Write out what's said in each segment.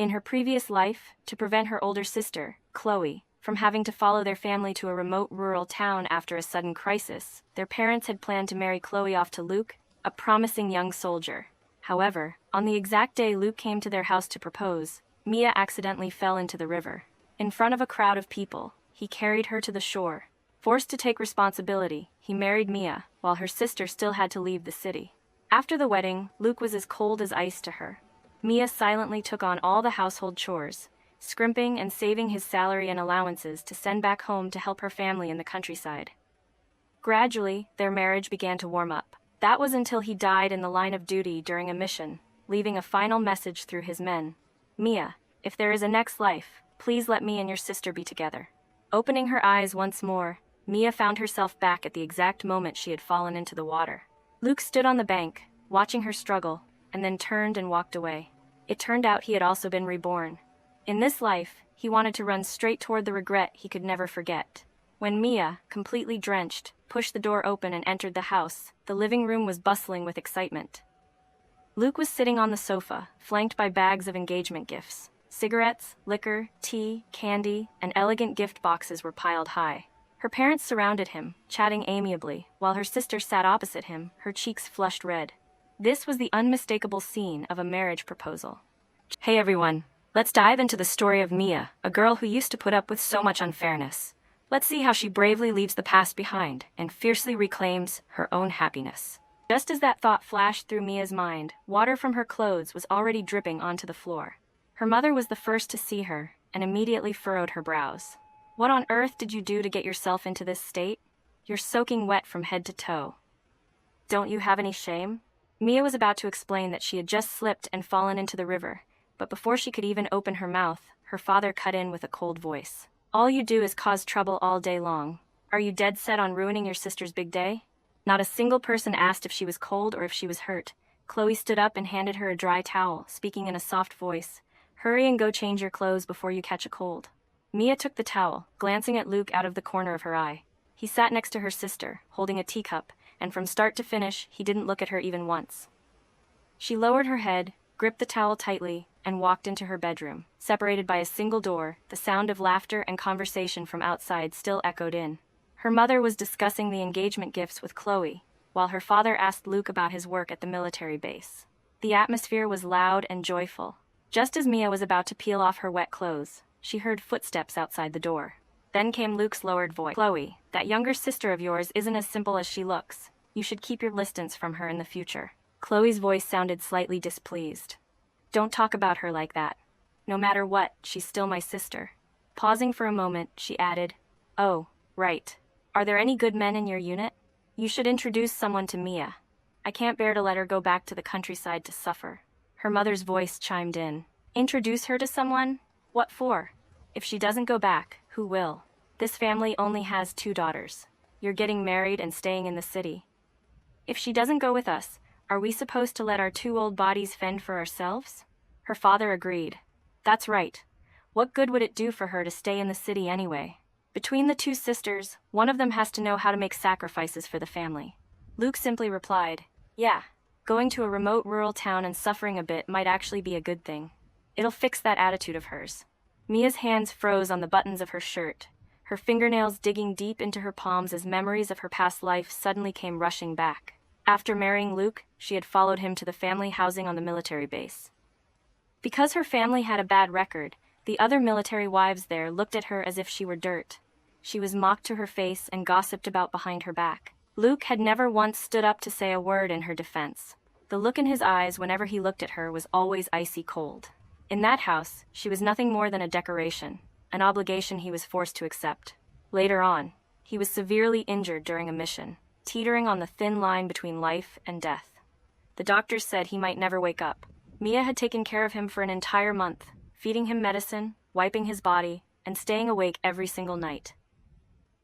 In her previous life, to prevent her older sister, Chloe, from having to follow their family to a remote rural town after a sudden crisis, their parents had planned to marry Chloe off to Luke, a promising young soldier. However, on the exact day Luke came to their house to propose, Mia accidentally fell into the river. In front of a crowd of people, he carried her to the shore. Forced to take responsibility, he married Mia, while her sister still had to leave the city. After the wedding, Luke was as cold as ice to her. Mia silently took on all the household chores, scrimping and saving his salary and allowances to send back home to help her family in the countryside. Gradually, their marriage began to warm up. That was until he died in the line of duty during a mission, leaving a final message through his men. Mia, if there is a next life, please let me and your sister be together. Opening her eyes once more, Mia found herself back at the exact moment she had fallen into the water. Luke stood on the bank, watching her struggle, and then turned and walked away. It turned out he had also been reborn. In this life, he wanted to run straight toward the regret he could never forget. When Mia, completely drenched, pushed the door open and entered the house, the living room was bustling with excitement. Luke was sitting on the sofa, flanked by bags of engagement gifts. Cigarettes, liquor, tea, candy, and elegant gift boxes were piled high. Her parents surrounded him, chatting amiably, while her sister sat opposite him, her cheeks flushed red. This was the unmistakable scene of a marriage proposal. Hey everyone, let's dive into the story of Mia, a girl who used to put up with so much unfairness. Let's see how she bravely leaves the past behind and fiercely reclaims her own happiness. Just as that thought flashed through Mia's mind, water from her clothes was already dripping onto the floor. Her mother was the first to see her and immediately furrowed her brows. What on earth did you do to get yourself into this state? You're soaking wet from head to toe. Don't you have any shame? Mia was about to explain that she had just slipped and fallen into the river, but before she could even open her mouth, her father cut in with a cold voice. All you do is cause trouble all day long. Are you dead set on ruining your sister's big day? Not a single person asked if she was cold or if she was hurt. Chloe stood up and handed her a dry towel, speaking in a soft voice. Hurry and go change your clothes before you catch a cold. Mia took the towel, glancing at Luke out of the corner of her eye. He sat next to her sister, holding a teacup, and from start to finish, he didn't look at her even once. She lowered her head, gripped the towel tightly, and walked into her bedroom. Separated by a single door, the sound of laughter and conversation from outside still echoed in. Her mother was discussing the engagement gifts with Chloe, while her father asked Luke about his work at the military base. The atmosphere was loud and joyful. Just as Mia was about to peel off her wet clothes, she heard footsteps outside the door. Then came Luke's lowered voice. Chloe, that younger sister of yours isn't as simple as she looks. You should keep your distance from her in the future. Chloe's voice sounded slightly displeased. Don't talk about her like that. No matter what, she's still my sister. Pausing for a moment, she added, Oh, right. Are there any good men in your unit? You should introduce someone to Mia. I can't bear to let her go back to the countryside to suffer. Her mother's voice chimed in. Introduce her to someone? What for? If she doesn't go back, who will? This family only has 2 daughters. You're getting married and staying in the city. If she doesn't go with us, are we supposed to let our 2 old bodies fend for ourselves? Her father agreed. That's right. What good would it do for her to stay in the city anyway? Between the 2 sisters, one of them has to know how to make sacrifices for the family. Luke simply replied, Yeah, going to a remote rural town and suffering a bit might actually be a good thing. It'll fix that attitude of hers. Mia's hands froze on the buttons of her shirt, her fingernails digging deep into her palms as memories of her past life suddenly came rushing back. After marrying Luke, she had followed him to the family housing on the military base. Because her family had a bad record, the other military wives there looked at her as if she were dirt. She was mocked to her face and gossiped about behind her back. Luke had never once stood up to say a word in her defense. The look in his eyes whenever he looked at her was always icy cold. In that house, she was nothing more than a decoration, an obligation he was forced to accept. Later on, he was severely injured during a mission, teetering on the thin line between life and death. The doctors said he might never wake up. Mia had taken care of him for an entire month, feeding him medicine, wiping his body, and staying awake every single night.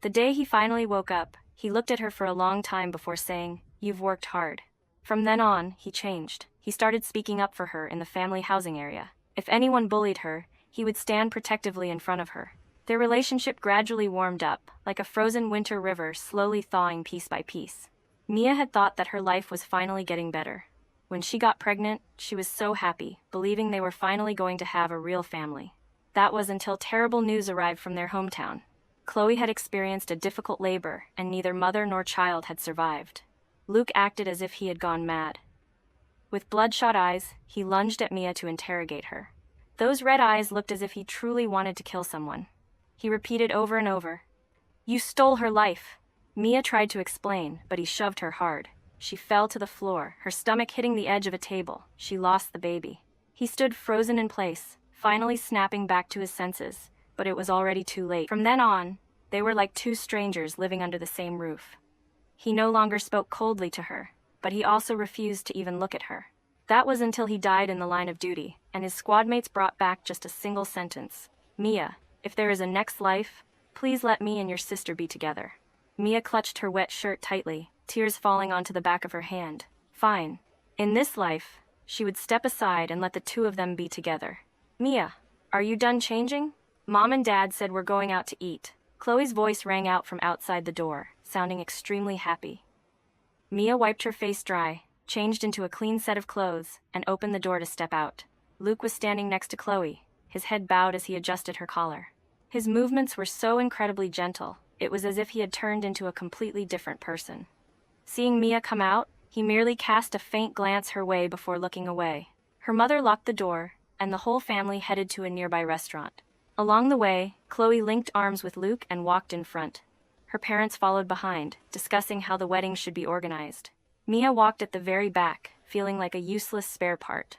The day he finally woke up, he looked at her for a long time before saying, You've worked hard. From then on, he changed. He started speaking up for her in the family housing area. If anyone bullied her, he would stand protectively in front of her. Their relationship gradually warmed up, like a frozen winter river slowly thawing piece by piece. Mia had thought that her life was finally getting better. When she got pregnant, she was so happy, believing they were finally going to have a real family. That was until terrible news arrived from their hometown. Chloe had experienced a difficult labor, and neither mother nor child had survived. Luke acted as if he had gone mad. With bloodshot eyes, he lunged at Mia to interrogate her. Those red eyes looked as if he truly wanted to kill someone. He repeated over and over, "You stole her life." Mia tried to explain, but he shoved her hard. She fell to the floor, her stomach hitting the edge of a table. She lost the baby. He stood frozen in place, finally snapping back to his senses, but it was already too late. From then on, they were like two strangers living under the same roof. He no longer spoke coldly to her, but he also refused to even look at her. That was until he died in the line of duty, and his squadmates brought back just a single sentence. "Mia, if there is a next life, please let me and your sister be together." Mia clutched her wet shirt tightly, tears falling onto the back of her hand. Fine. In this life, she would step aside and let the two of them be together. "Mia, are you done changing? Mom and Dad said we're going out to eat." Chloe's voice rang out from outside the door, sounding extremely happy. Mia wiped her face dry, changed into a clean set of clothes, and opened the door to step out. Luke was standing next to Chloe, his head bowed as he adjusted her collar. His movements were so incredibly gentle, it was as if he had turned into a completely different person. Seeing Mia come out, he merely cast a faint glance her way before looking away. Her mother locked the door, and the whole family headed to a nearby restaurant. Along the way, Chloe linked arms with Luke and walked in front. Her parents followed behind, discussing how the wedding should be organized. Mia walked at the very back, feeling like a useless spare part.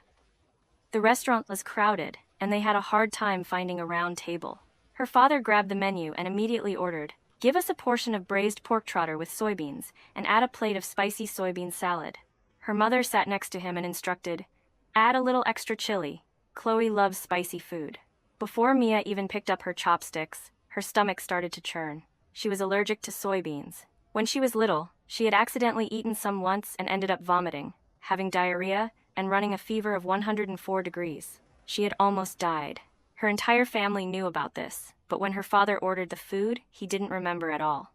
The restaurant was crowded, and they had a hard time finding a round table. Her father grabbed the menu and immediately ordered, "Give us a portion of braised pork trotter with soybeans, and add a plate of spicy soybean salad." Her mother sat next to him and instructed, "Add a little extra chili. Chloe loves spicy food." Before Mia even picked up her chopsticks, her stomach started to churn. She was allergic to soybeans. When she was little, she had accidentally eaten some once and ended up vomiting, having diarrhea, and running a fever of 104 degrees. She had almost died. Her entire family knew about this, but when her father ordered the food, he didn't remember at all.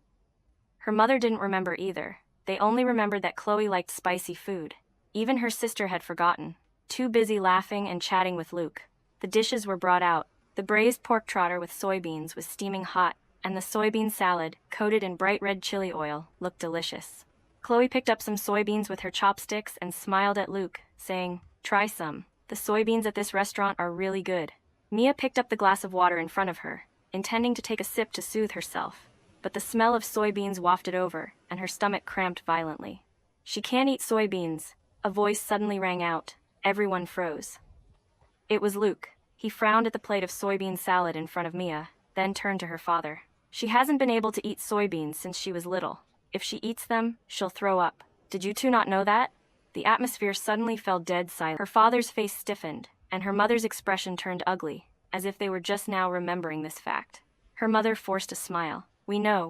Her mother didn't remember either. They only remembered that Chloe liked spicy food. Even her sister had forgotten, too busy laughing and chatting with Luke. The dishes were brought out. The braised pork trotter with soybeans was steaming hot, and the soybean salad, coated in bright red chili oil, looked delicious. Chloe picked up some soybeans with her chopsticks and smiled at Luke, saying, "Try some. The soybeans at this restaurant are really good." Mia picked up the glass of water in front of her, intending to take a sip to soothe herself, but the smell of soybeans wafted over, and her stomach cramped violently. "She can't eat soybeans," a voice suddenly rang out. Everyone froze. It was Luke. He frowned at the plate of soybean salad in front of Mia, then turned to her father. "She hasn't been able to eat soybeans since she was little. If she eats them, she'll throw up. Did you two not know that?" The atmosphere suddenly fell dead silent. Her father's face stiffened, and her mother's expression turned ugly, as if they were just now remembering this fact. Her mother forced a smile. We know,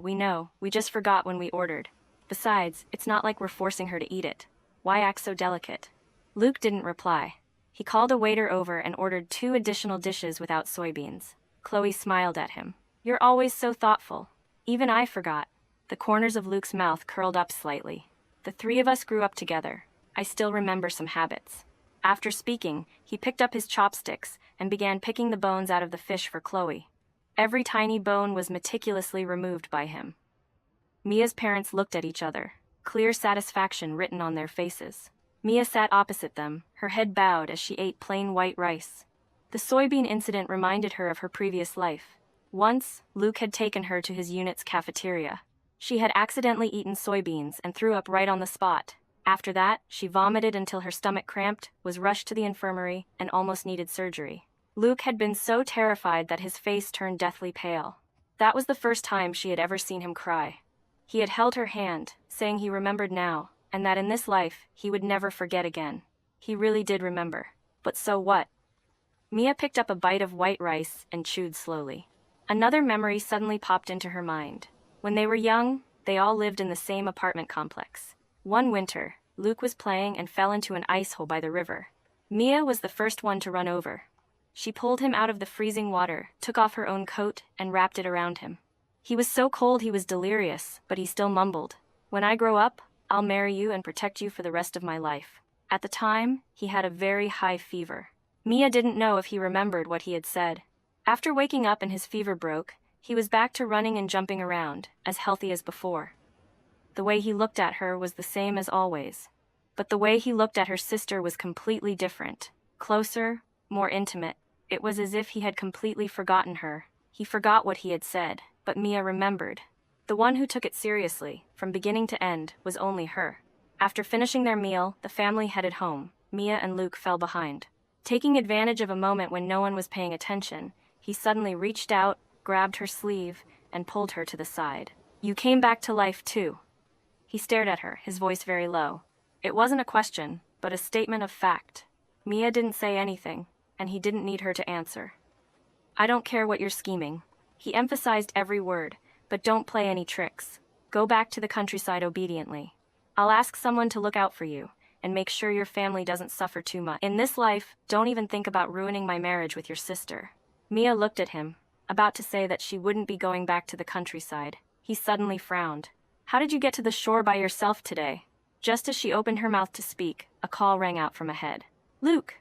we just forgot when we ordered. Besides, it's not like we're forcing her to eat it. Why act so delicate?" Luke didn't reply. He called a waiter over and ordered 2 additional dishes without soybeans. Chloe smiled at him. "You're always so thoughtful. Even I forgot." The corners of Luke's mouth curled up slightly. "The 3 of us grew up together. I still remember some habits." After speaking, he picked up his chopsticks and began picking the bones out of the fish for Chloe. Every tiny bone was meticulously removed by him. Mia's parents looked at each other, clear satisfaction written on their faces. Mia sat opposite them, her head bowed as she ate plain white rice. The soybean incident reminded her of her previous life. Once, Luke had taken her to his unit's cafeteria. She had accidentally eaten soybeans and threw up right on the spot. After that, she vomited until her stomach cramped, was rushed to the infirmary, and almost needed surgery. Luke had been so terrified that his face turned deathly pale. That was the first time she had ever seen him cry. He had held her hand, saying he remembered now, and that in this life, he would never forget again. He really did remember. But so what? Mia picked up a bite of white rice and chewed slowly. Another memory suddenly popped into her mind. When they were young, they all lived in the same apartment complex. One winter, Luke was playing and fell into an ice hole by the river. Mia was the first one to run over. She pulled him out of the freezing water, took off her own coat, and wrapped it around him. He was so cold he was delirious, but he still mumbled, "When I grow up, I'll marry you and protect you for the rest of my life." At the time, he had a very high fever. Mia didn't know if he remembered what he had said. After waking up and his fever broke, he was back to running and jumping around, as healthy as before. The way he looked at her was the same as always. But the way he looked at her sister was completely different. Closer, more intimate. It was as if he had completely forgotten her. He forgot what he had said, but Mia remembered. The one who took it seriously, from beginning to end, was only her. After finishing their meal, the family headed home. Mia and Luke fell behind. Taking advantage of a moment when no one was paying attention, he suddenly reached out, grabbed her sleeve, and pulled her to the side. "You came back to life too." He stared at her, his voice very low. It wasn't a question, but a statement of fact. Mia didn't say anything, and he didn't need her to answer. "I don't care what you're scheming." He emphasized every word, "but don't play any tricks. Go back to the countryside obediently. I'll ask someone to look out for you, and make sure your family doesn't suffer too much. In this life, don't even think about ruining my marriage with your sister." Mia looked at him, about to say that she wouldn't be going back to the countryside. He suddenly frowned. "How did you get to the shore by yourself today?" Just as she opened her mouth to speak, a call rang out from ahead. "Luke!"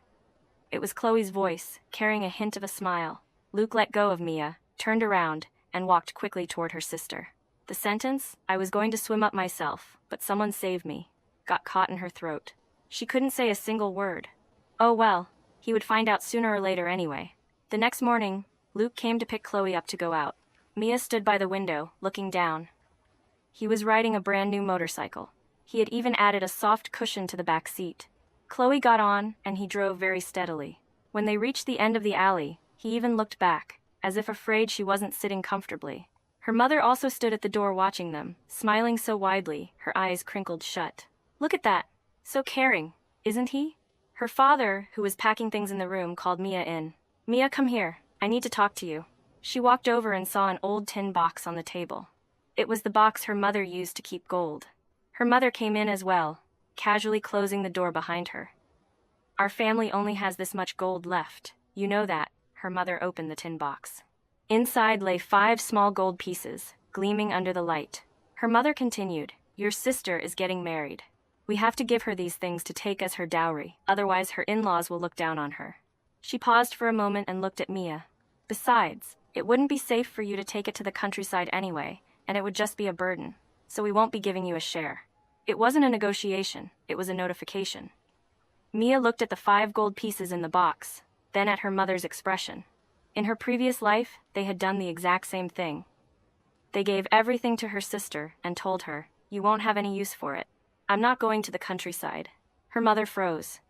It was Chloe's voice, carrying a hint of a smile. Luke let go of Mia, turned around, and walked quickly toward her sister. The sentence, "I was going to swim up myself, but someone saved me," got caught in her throat. She couldn't say a single word. Oh well, he would find out sooner or later anyway. The next morning, Luke came to pick Chloe up to go out. Mia stood by the window, looking down. He was riding a brand new motorcycle. He had even added a soft cushion to the back seat. Chloe got on, and he drove very steadily. When they reached the end of the alley, he even looked back, as if afraid she wasn't sitting comfortably. Her mother also stood at the door watching them, smiling so widely, her eyes crinkled shut. "Look at that. So caring, isn't he?" Her father, who was packing things in the room, called Mia in. "Mia, come here. I need to talk to you." She walked over and saw an old tin box on the table. It was the box her mother used to keep gold. Her mother came in as well, casually closing the door behind her. "Our family only has this much gold left. You know that." Her mother opened the tin box. Inside lay 5 small gold pieces, gleaming under the light. Her mother continued, "Your sister is getting married. We have to give her these things to take as her dowry, otherwise her in-laws will look down on her." She paused for a moment and looked at Mia. "Besides, it wouldn't be safe for you to take it to the countryside anyway, and it would just be a burden, so we won't be giving you a share." It wasn't a negotiation, it was a notification. Mia looked at the 5 gold pieces in the box, then at her mother's expression. In her previous life, they had done the exact same thing. They gave everything to her sister and told her, "You won't have any use for it. I'm not going to the countryside." Her mother froze.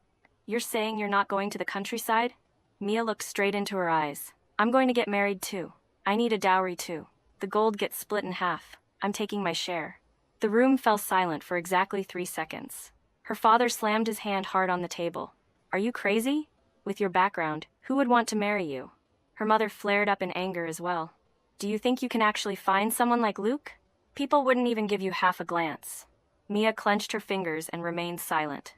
"You're saying you're not going to the countryside?" Mia looked straight into her eyes. "I'm going to get married too. I need a dowry too. The gold gets split in half. I'm taking my share." The room fell silent for exactly 3 seconds. Her father slammed his hand hard on the table. "Are you crazy? With your background, who would want to marry you?" Her mother flared up in anger as well. "Do you think you can actually find someone like Luke? People wouldn't even give you half a glance." Mia clenched her fingers and remained silent.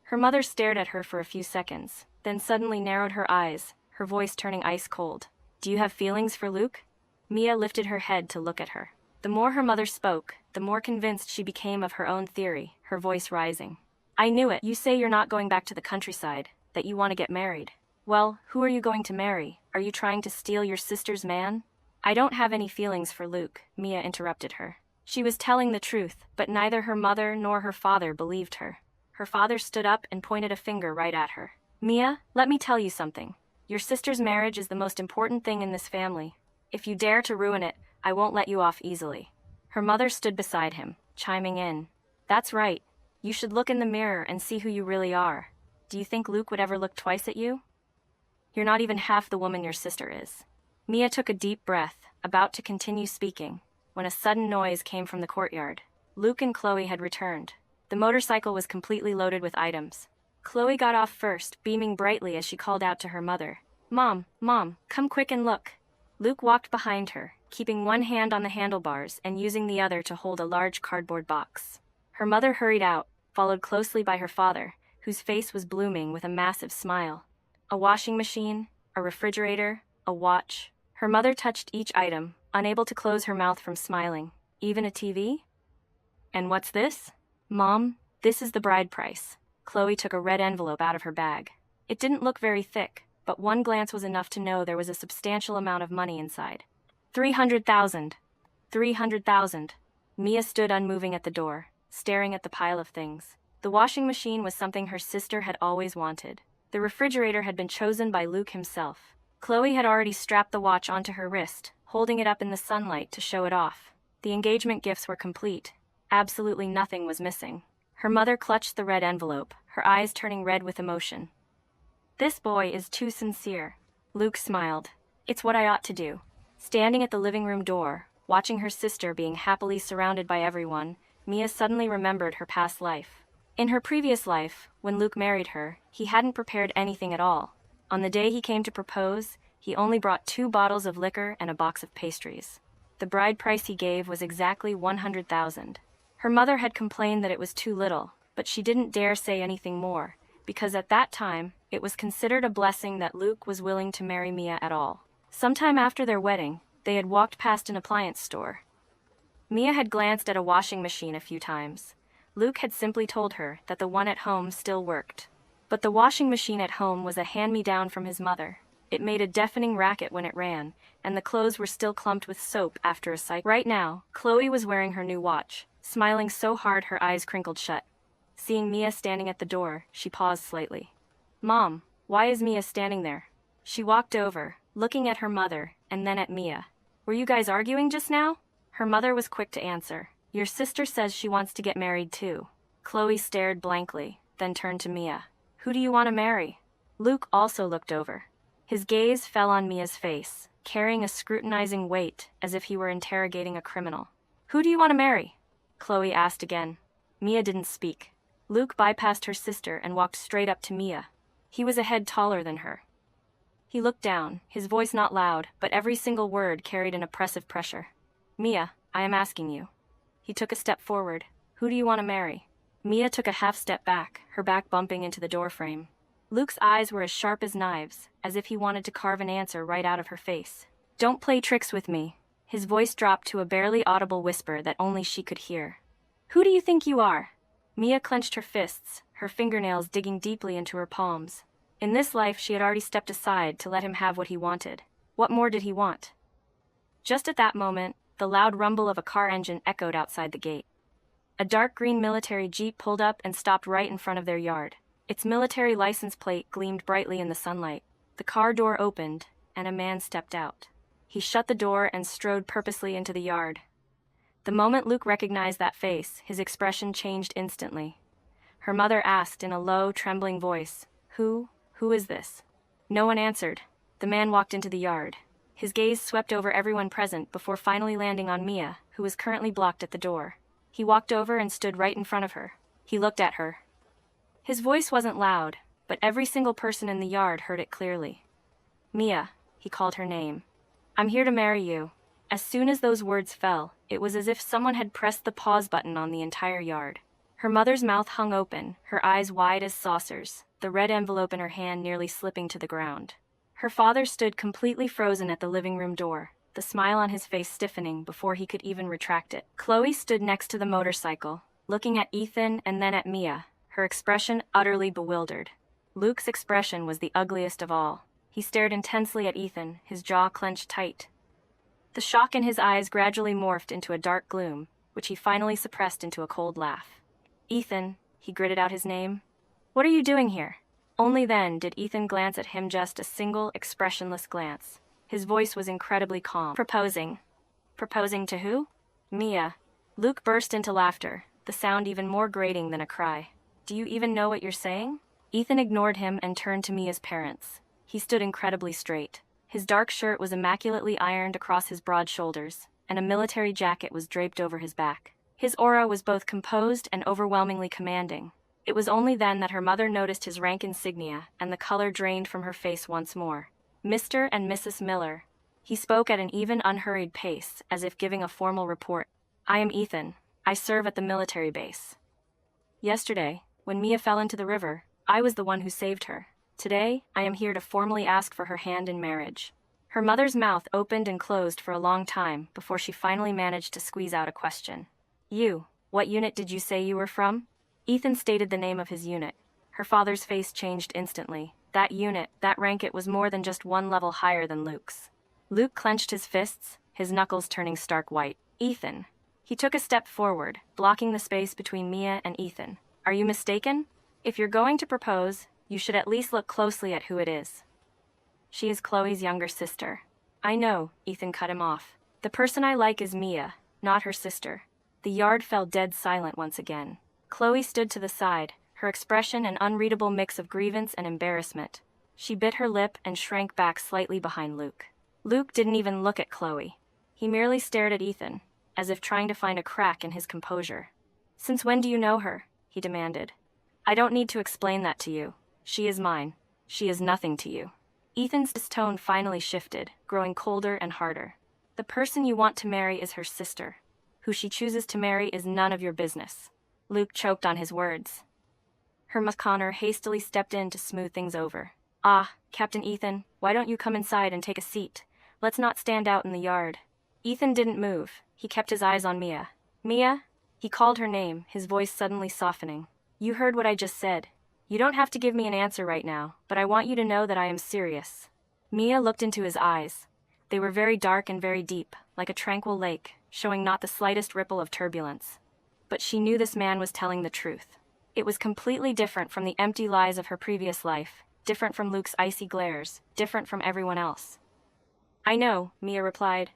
Her mother stared at her for a few seconds, then suddenly narrowed her eyes, her voice turning ice cold. "Do you have feelings for Luke?" Mia lifted her head to look at her. The more her mother spoke, the more convinced she became of her own theory, her voice rising. "I knew it. You say you're not going back to the countryside, that you want to get married. Well, who are you going to marry? Are you trying to steal your sister's man?" "I don't have any feelings for Luke," Mia interrupted her. She was telling the truth, but neither her mother nor her father believed her. Her father stood up and pointed a finger right at her. "Mia, let me tell you something. Your sister's marriage is the most important thing in this family. If you dare to ruin it, I won't let you off easily." Her mother stood beside him, chiming in. "That's right. You should look in the mirror and see who you really are. Do you think Luke would ever look twice at you? You're not even half the woman your sister is." Mia took a deep breath, about to continue speaking, when a sudden noise came from the courtyard. Luke and Chloe had returned. The motorcycle was completely loaded with items. Chloe got off first, beaming brightly as she called out to her mother. Mom, come quick and look." Luke walked behind her, keeping one hand on the handlebars and using the other to hold a large cardboard box. Her mother hurried out, followed closely by her father, whose face was blooming with a massive smile. A washing machine, a refrigerator, a watch. Her mother touched each item, unable to close her mouth from smiling. "Even a TV? And what's this?" "Mom, this is the bride price." Chloe took a red envelope out of her bag. It didn't look very thick, but one glance was enough to know there was a substantial amount of money inside. 300,000. 300,000. Mia stood unmoving at the door, staring at the pile of things. The washing machine was something her sister had always wanted. The refrigerator had been chosen by Luke himself. Chloe had already strapped the watch onto her wrist, holding it up in the sunlight to show it off. The engagement gifts were complete. Absolutely nothing was missing. Her mother clutched the red envelope, her eyes turning red with emotion. "This boy is too sincere." Luke smiled. "It's what I ought to do." Standing at the living room door, watching her sister being happily surrounded by everyone, Mia suddenly remembered her past life. In her previous life, when Luke married her, he hadn't prepared anything at all. On the day he came to propose, he only brought 2 bottles of liquor and a box of pastries. The bride price he gave was exactly 100,000. Her mother had complained that it was too little, but she didn't dare say anything more, because at that time, it was considered a blessing that Luke was willing to marry Mia at all. Sometime after their wedding, they had walked past an appliance store. Mia had glanced at a washing machine a few times. Luke had simply told her that the one at home still worked. But the washing machine at home was a hand-me-down from his mother. It made a deafening racket when it ran, and the clothes were still clumped with soap after a cycle. Right now, Chloe was wearing her new watch, smiling so hard her eyes crinkled shut. Seeing Mia standing at the door, she paused slightly. "Mom, why is Mia standing there?" She walked over, looking at her mother, and then at Mia. "Were you guys arguing just now?" Her mother was quick to answer. "Your sister says she wants to get married too." Chloe stared blankly, then turned to Mia. "Who do you want to marry?" Luke also looked over. His gaze fell on Mia's face, carrying a scrutinizing weight, as if he were interrogating a criminal. "Who do you want to marry?" Chloe asked again. Mia didn't speak. Luke bypassed her sister and walked straight up to Mia. He was a head taller than her. He looked down, his voice not loud, but every single word carried an oppressive pressure. "Mia, I am asking you." He took a step forward. "Who do you want to marry?" Mia took a half step back, her back bumping into the doorframe. Luke's eyes were as sharp as knives, as if he wanted to carve an answer right out of her face. "Don't play tricks with me." His voice dropped to a barely audible whisper that only she could hear. "Who do you think you are?" Mia clenched her fists, her fingernails digging deeply into her palms. In this life she had already stepped aside to let him have what he wanted. What more did he want? Just at that moment, the loud rumble of a car engine echoed outside the gate. A dark green military jeep pulled up and stopped right in front of their yard. Its military license plate gleamed brightly in the sunlight. The car door opened, and a man stepped out. He shut the door and strode purposely into the yard. The moment Luke recognized that face, his expression changed instantly. Her mother asked in a low, trembling voice, Who is this?" No one answered. The man walked into the yard. His gaze swept over everyone present before finally landing on Mia, who was currently blocked at the door. He walked over and stood right in front of her. He looked at her. His voice wasn't loud, but every single person in the yard heard it clearly. "Mia," he called her name. "I'm here to marry you." As soon as those words fell, it was as if someone had pressed the pause button on the entire yard. Her mother's mouth hung open, her eyes wide as saucers, the red envelope in her hand nearly slipping to the ground. Her father stood completely frozen at the living room door, the smile on his face stiffening before he could even retract it. Chloe stood next to the motorcycle, looking at Ethan and then at Mia, her expression utterly bewildered. Luke's expression was the ugliest of all. He stared intensely at Ethan, his jaw clenched tight. The shock in his eyes gradually morphed into a dark gloom, which he finally suppressed into a cold laugh. "Ethan," he gritted out his name. "What are you doing here?" Only then did Ethan glance at him, just a single, expressionless glance. His voice was incredibly calm. "Proposing." "Proposing to who?" "Mia." Luke burst into laughter, the sound even more grating than a cry. "Do you even know what you're saying?" Ethan ignored him and turned to Mia's parents. He stood incredibly straight. His dark shirt was immaculately ironed across his broad shoulders, and a military jacket was draped over his back. His aura was both composed and overwhelmingly commanding. It was only then that her mother noticed his rank insignia, and the color drained from her face once more. "Mr. and Mrs. Miller." He spoke at an even, unhurried pace, as if giving a formal report. "I am Ethan. I serve at the military base. Yesterday, when Mia fell into the river, I was the one who saved her. Today, I am here to formally ask for her hand in marriage." Her mother's mouth opened and closed for a long time before she finally managed to squeeze out a question. "What unit did you say you were from?" Ethan stated the name of his unit. Her father's face changed instantly. That unit, that rank, it was more than just one level higher than Luke's. Luke clenched his fists, his knuckles turning stark white. Ethan. He took a step forward, blocking the space between Mia and Ethan. Are you mistaken? If you're going to propose, you should at least look closely at who it is. She is Chloe's younger sister. I know, Ethan cut him off. The person I like is Mia, not her sister. The yard fell dead silent once again. Chloe stood to the side, her expression an unreadable mix of grievance and embarrassment. She bit her lip and shrank back slightly behind Luke. Luke didn't even look at Chloe. He merely stared at Ethan, as if trying to find a crack in his composure. Since when do you know her? He demanded. I don't need to explain that to you. She is mine. She is nothing to you. Ethan's tone finally shifted, growing colder and harder. The person you want to marry is her sister. Who she chooses to marry is none of your business. Luke choked on his words. Herma Connor hastily stepped in to smooth things over. Ah, Captain Ethan, why don't you come inside and take a seat? Let's not stand out in the yard. Ethan didn't move. He kept his eyes on Mia. Mia? He called her name, his voice suddenly softening. You heard what I just said. You don't have to give me an answer right now, but I want you to know that I am serious. Mia looked into his eyes. They were very dark and very deep, like a tranquil lake, showing not the slightest ripple of turbulence. But she knew this man was telling the truth. It was completely different from the empty lies of her previous life, different from Luke's icy glares, different from everyone else. I know, Mia replied.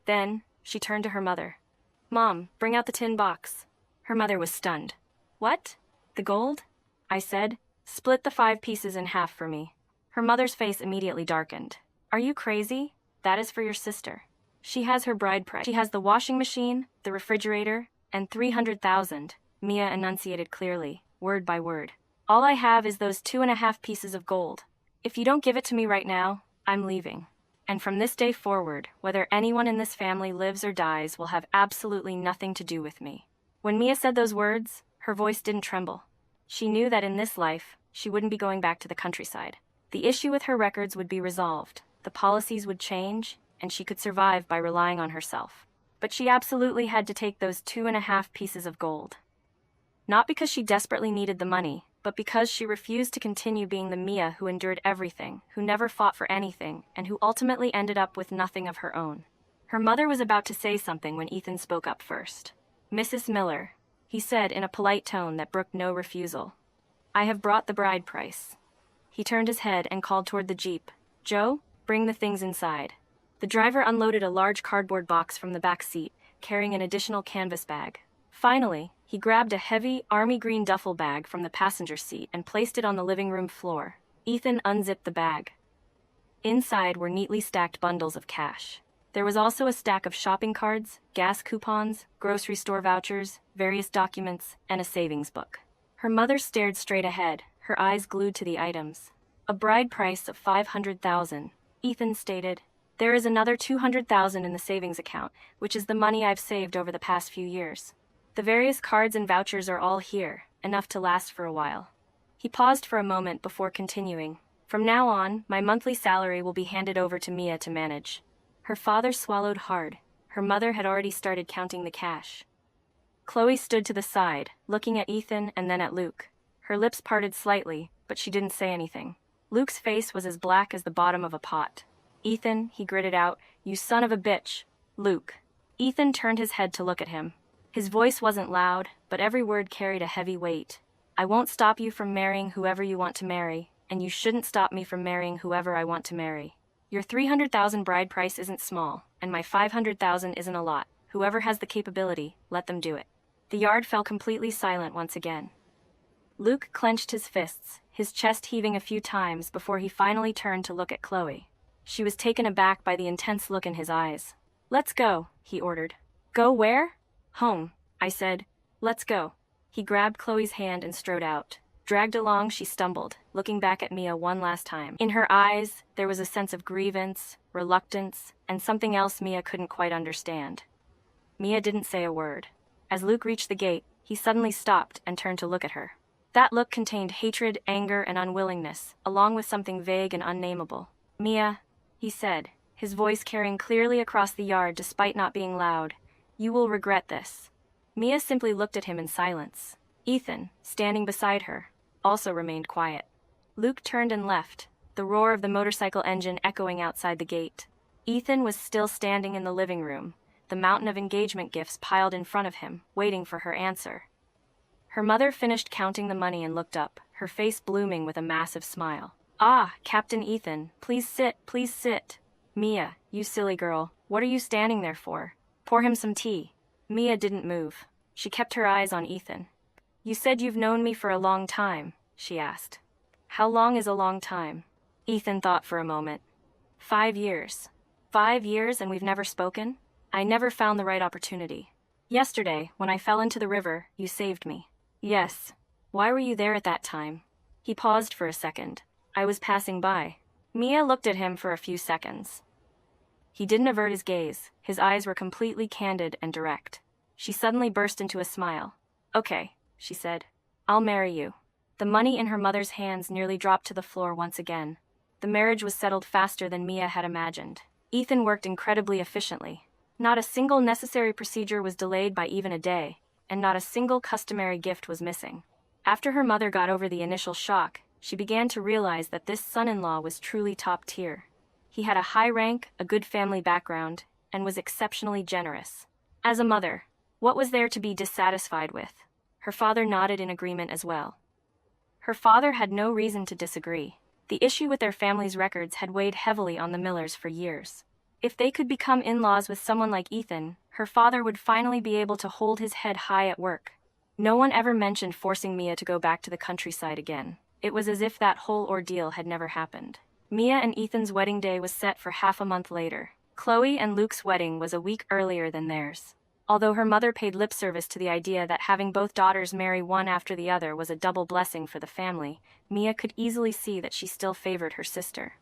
Then, she turned to her mother. Mom, bring out the tin box. Her mother was stunned. What? The gold? I said. Split the 5 pieces in half for me. Her mother's face immediately darkened. Are you crazy? That is for your sister. She has her bride price. She has the washing machine, the refrigerator, and 300,000, Mia enunciated clearly, word by word. All I have is those 2.5 pieces of gold. If you don't give it to me right now, I'm leaving. And from this day forward, whether anyone in this family lives or dies will have absolutely nothing to do with me. When Mia said those words, her voice didn't tremble. She knew that in this life, she wouldn't be going back to the countryside. The issue with her records would be resolved, the policies would change, and she could survive by relying on herself. But she absolutely had to take those 2.5 pieces of gold. Not because she desperately needed the money, but because she refused to continue being the Mia who endured everything, who never fought for anything, and who ultimately ended up with nothing of her own. Her mother was about to say something when Ethan spoke up first. Mrs. Miller, he said in a polite tone that brooked no refusal. I have brought the bride price. He turned his head and called toward the jeep. Joe, bring the things inside. The driver unloaded a large cardboard box from the back seat, carrying an additional canvas bag. Finally, he grabbed a heavy, army green duffel bag from the passenger seat and placed it on the living room floor. Ethan unzipped the bag. Inside were neatly stacked bundles of cash. There was also a stack of shopping cards, gas coupons, grocery store vouchers, various documents, and a savings book. Her mother stared straight ahead, her eyes glued to the items. A bride price of 500,000, Ethan stated. There is another 200,000 in the savings account, which is the money I've saved over the past few years. The various cards and vouchers are all here, enough to last for a while. He paused for a moment before continuing. From now on, my monthly salary will be handed over to Mia to manage. Her father swallowed hard. Her mother had already started counting the cash. Chloe stood to the side, looking at Ethan and then at Luke. Her lips parted slightly, but she didn't say anything. Luke's face was as black as the bottom of a pot. Ethan, he gritted out, you son of a bitch. Luke. Ethan turned his head to look at him. His voice wasn't loud, but every word carried a heavy weight. I won't stop you from marrying whoever you want to marry, and you shouldn't stop me from marrying whoever I want to marry. Your 300,000 bride price isn't small, and my 500,000 isn't a lot. Whoever has the capability, let them do it. The yard fell completely silent once again. Luke clenched his fists, his chest heaving a few times before he finally turned to look at Chloe. She was taken aback by the intense look in his eyes. Let's go, he ordered. Go where? Home, I said. Let's go. He grabbed Chloe's hand and strode out. Dragged along, she stumbled, looking back at Mia one last time. In her eyes, there was a sense of grievance, reluctance, and something else Mia couldn't quite understand. Mia didn't say a word. As Luke reached the gate, he suddenly stopped and turned to look at her. That look contained hatred, anger, and unwillingness, along with something vague and unnameable. Mia, he said, his voice carrying clearly across the yard despite not being loud, you will regret this. Mia simply looked at him in silence. Ethan, standing beside her. also remained quiet. Luke turned and left, the roar of the motorcycle engine echoing outside the gate. Ethan was still standing in the living room, the mountain of engagement gifts piled in front of him, waiting for her answer. Her mother finished counting the money and looked up, her face blooming with a massive smile. "Ah, Captain Ethan, please sit, please sit." "Mia, you silly girl, what are you standing there for? Pour him some tea." Mia didn't move. She kept her eyes on Ethan. "You said you've known me for a long time," she asked. "How long is a long time?" Ethan thought for a moment. 5 years. 5 years and we've never spoken? I never found the right opportunity. Yesterday, when I fell into the river, you saved me. Yes. Why were you there at that time? He paused for a second. I was passing by. Mia looked at him for a few seconds. He didn't avert his gaze. His eyes were completely candid and direct. She suddenly burst into a smile. "Okay," she said. "I'll marry you." The money in her mother's hands nearly dropped to the floor once again. The marriage was settled faster than Mia had imagined. Ethan worked incredibly efficiently. Not a single necessary procedure was delayed by even a day, and not a single customary gift was missing. After her mother got over the initial shock, she began to realize that this son-in-law was truly top tier. He had a high rank, a good family background, and was exceptionally generous. As a mother, what was there to be dissatisfied with? Her father nodded in agreement as well. Her father had no reason to disagree. The issue with their family's records had weighed heavily on the Millers for years. If they could become in-laws with someone like Ethan, her father would finally be able to hold his head high at work. No one ever mentioned forcing Mia to go back to the countryside again. It was as if that whole ordeal had never happened. Mia and Ethan's wedding day was set for half a month later. Chloe and Luke's wedding was a week earlier than theirs. Although her mother paid lip service to the idea that having both daughters marry one after the other was a double blessing for the family, Mia could easily see that she still favored her sister.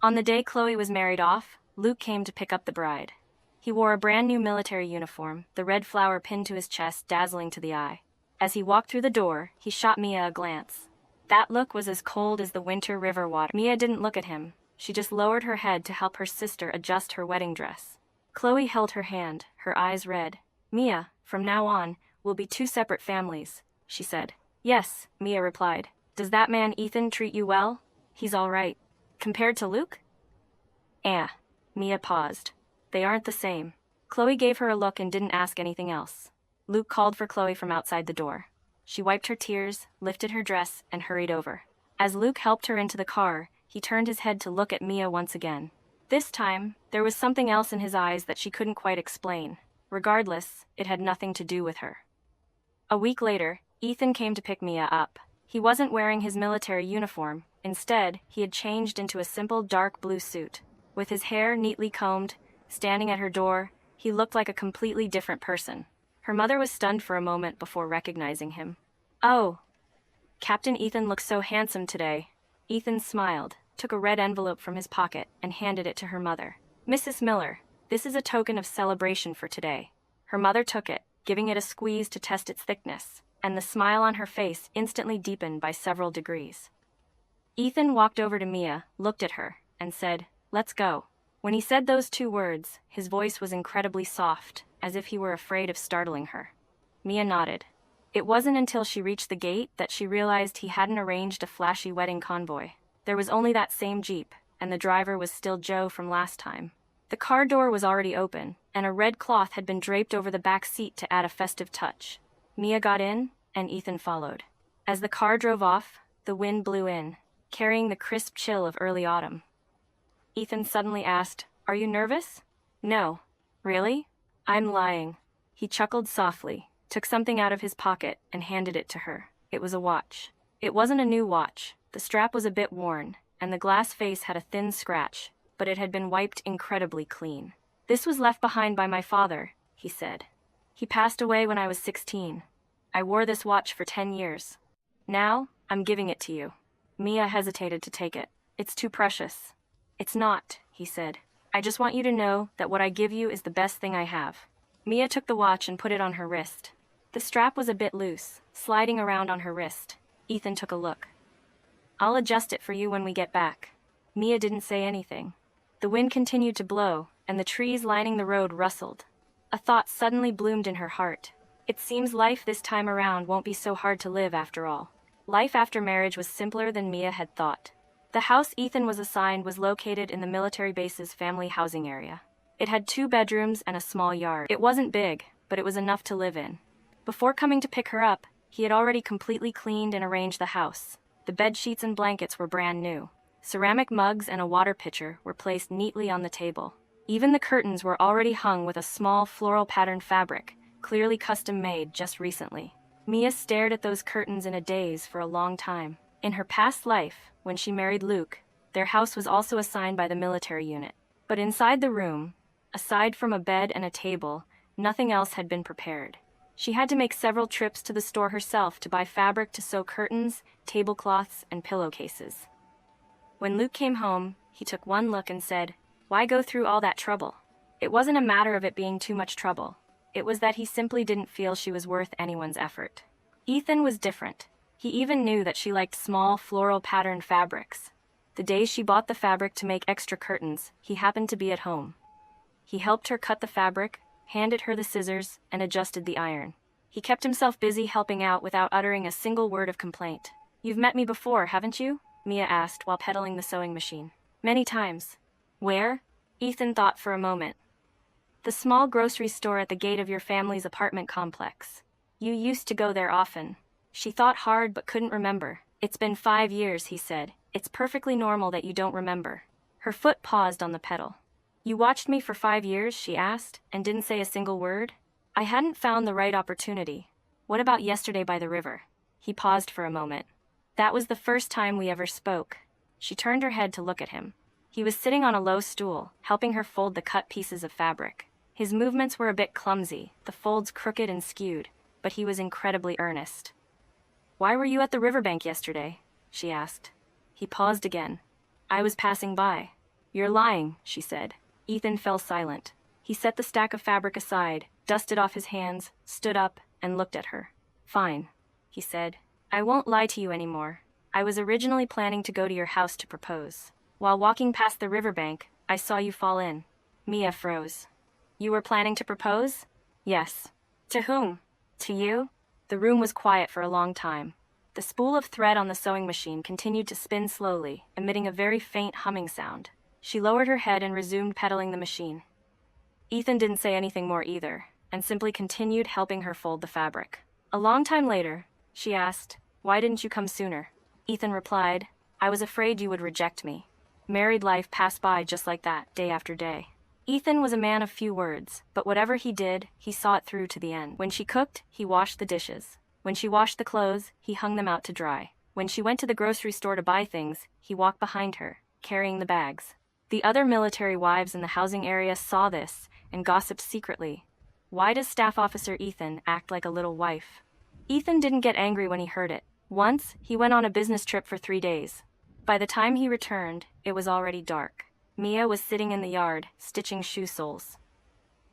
On the day Chloe was married off, Luke came to pick up the bride. He wore a brand new military uniform, the red flower pinned to his chest dazzling to the eye. As he walked through the door, he shot Mia a glance. That look was as cold as the winter river water. Mia didn't look at him. She just lowered her head to help her sister adjust her wedding dress. Chloe held her hand, her eyes red. "Mia, from now on, we'll be 2 separate families," she said. "Yes," Mia replied. "Does that man Ethan treat you well?" "He's all right." "Compared to Luke?" Mia paused. "They aren't the same." Chloe gave her a look and didn't ask anything else. Luke called for Chloe from outside the door. She wiped her tears, lifted her dress, and hurried over. As Luke helped her into the car, he turned his head to look at Mia once again. This time, there was something else in his eyes that she couldn't quite explain. Regardless, it had nothing to do with her. A week later, Ethan came to pick Mia up. He wasn't wearing his military uniform. Instead, he had changed into a simple dark blue suit. With his hair neatly combed, standing at her door, he looked like a completely different person. Her mother was stunned for a moment before recognizing him. "Oh, Captain Ethan looks so handsome today." Ethan smiled, took a red envelope from his pocket, and handed it to her mother. "Mrs. Miller, this is a token of celebration for today." Her mother took it, giving it a squeeze to test its thickness, and the smile on her face instantly deepened by several degrees. Ethan walked over to Mia, looked at her, and said, "Let's go." When he said those 2 words, his voice was incredibly soft, as if he were afraid of startling her. Mia nodded. It wasn't until she reached the gate that she realized he hadn't arranged a flashy wedding convoy. There was only that same Jeep, and the driver was still Joe from last time. The car door was already open, and a red cloth had been draped over the back seat to add a festive touch. Mia got in, and Ethan followed. As the car drove off, the wind blew in, carrying the crisp chill of early autumn. Ethan suddenly asked, "Are you nervous?" "No." "Really?" "I'm lying." He chuckled softly, took something out of his pocket, and handed it to her. It was a watch. It wasn't a new watch. The strap was a bit worn, and the glass face had a thin scratch, but it had been wiped incredibly clean. "This was left behind by my father," he said. "He passed away when I was 16. I wore this watch for 10 years. Now, I'm giving it to you." Mia hesitated to take it. "It's too precious." "It's not," he said. "I just want you to know that what I give you is the best thing I have." Mia took the watch and put it on her wrist. The strap was a bit loose, sliding around on her wrist. Ethan took a look. "I'll adjust it for you when we get back." Mia didn't say anything. The wind continued to blow, and the trees lining the road rustled. A thought suddenly bloomed in her heart. It seems life this time around won't be so hard to live after all. Life after marriage was simpler than Mia had thought. The house Ethan was assigned was located in the military base's family housing area. It had 2 bedrooms and a small yard. It wasn't big, but it was enough to live in. Before coming to pick her up, he had already completely cleaned and arranged the house. The bed sheets and blankets were brand new. Ceramic mugs and a water pitcher were placed neatly on the table. Even the curtains were already hung with a small floral patterned fabric, clearly custom made just recently. Mia stared at those curtains in a daze for a long time. In her past life, when she married Luke, their house was also assigned by the military unit. But inside the room, aside from a bed and a table, nothing else had been prepared. She had to make several trips to the store herself to buy fabric to sew curtains, tablecloths, and pillowcases. When Luke came home, he took one look and said, "Why go through all that trouble?" It wasn't a matter of it being too much trouble. It was that he simply didn't feel she was worth anyone's effort. Ethan was different. He even knew that she liked small, floral patterned fabrics. The day she bought the fabric to make extra curtains, he happened to be at home. He helped her cut the fabric, handed her the scissors, and adjusted the iron. He kept himself busy helping out without uttering a single word of complaint. "You've met me before, haven't you?" Mia asked while pedaling the sewing machine. "Many times." "Where?" Ethan thought for a moment. "The small grocery store at the gate of your family's apartment complex. You used to go there often." She thought hard but couldn't remember. "It's been 5 years," he said. "It's perfectly normal that you don't remember." Her foot paused on the pedal. "You watched me for 5 years?" she asked, and didn't say a single word. "I hadn't found the right opportunity. What about yesterday by the river?" He paused for a moment. "That was the first time we ever spoke." She turned her head to look at him. He was sitting on a low stool, helping her fold the cut pieces of fabric. His movements were a bit clumsy, the folds crooked and skewed, but he was incredibly earnest. "Why were you at the riverbank yesterday?" she asked. He paused again. "I was passing by." "You're lying," she said. Ethan fell silent. He set the stack of fabric aside, dusted off his hands, stood up, and looked at her. "Fine," he said. "I won't lie to you anymore. I was originally planning to go to your house to propose. While walking past the riverbank, I saw you fall in." Mia froze. "You were planning to propose?" "Yes." "To whom?" "To you." The room was quiet for a long time. The spool of thread on the sewing machine continued to spin slowly, emitting a very faint humming sound. She lowered her head and resumed pedaling the machine. Ethan didn't say anything more either, and simply continued helping her fold the fabric. A long time later, she asked, "Why didn't you come sooner?" Ethan replied, "I was afraid you would reject me." Married life passed by just like that, day after day. Ethan was a man of few words, but whatever he did, he saw it through to the end. When she cooked, he washed the dishes. When she washed the clothes, he hung them out to dry. When she went to the grocery store to buy things, he walked behind her, carrying the bags. The other military wives in the housing area saw this and gossiped secretly. Why does Staff Officer Ethan act like a little wife? Ethan didn't get angry when he heard it. Once, he went on a business trip for 3 days. By the time he returned, it was already dark. Mia was sitting in the yard, stitching shoe soles.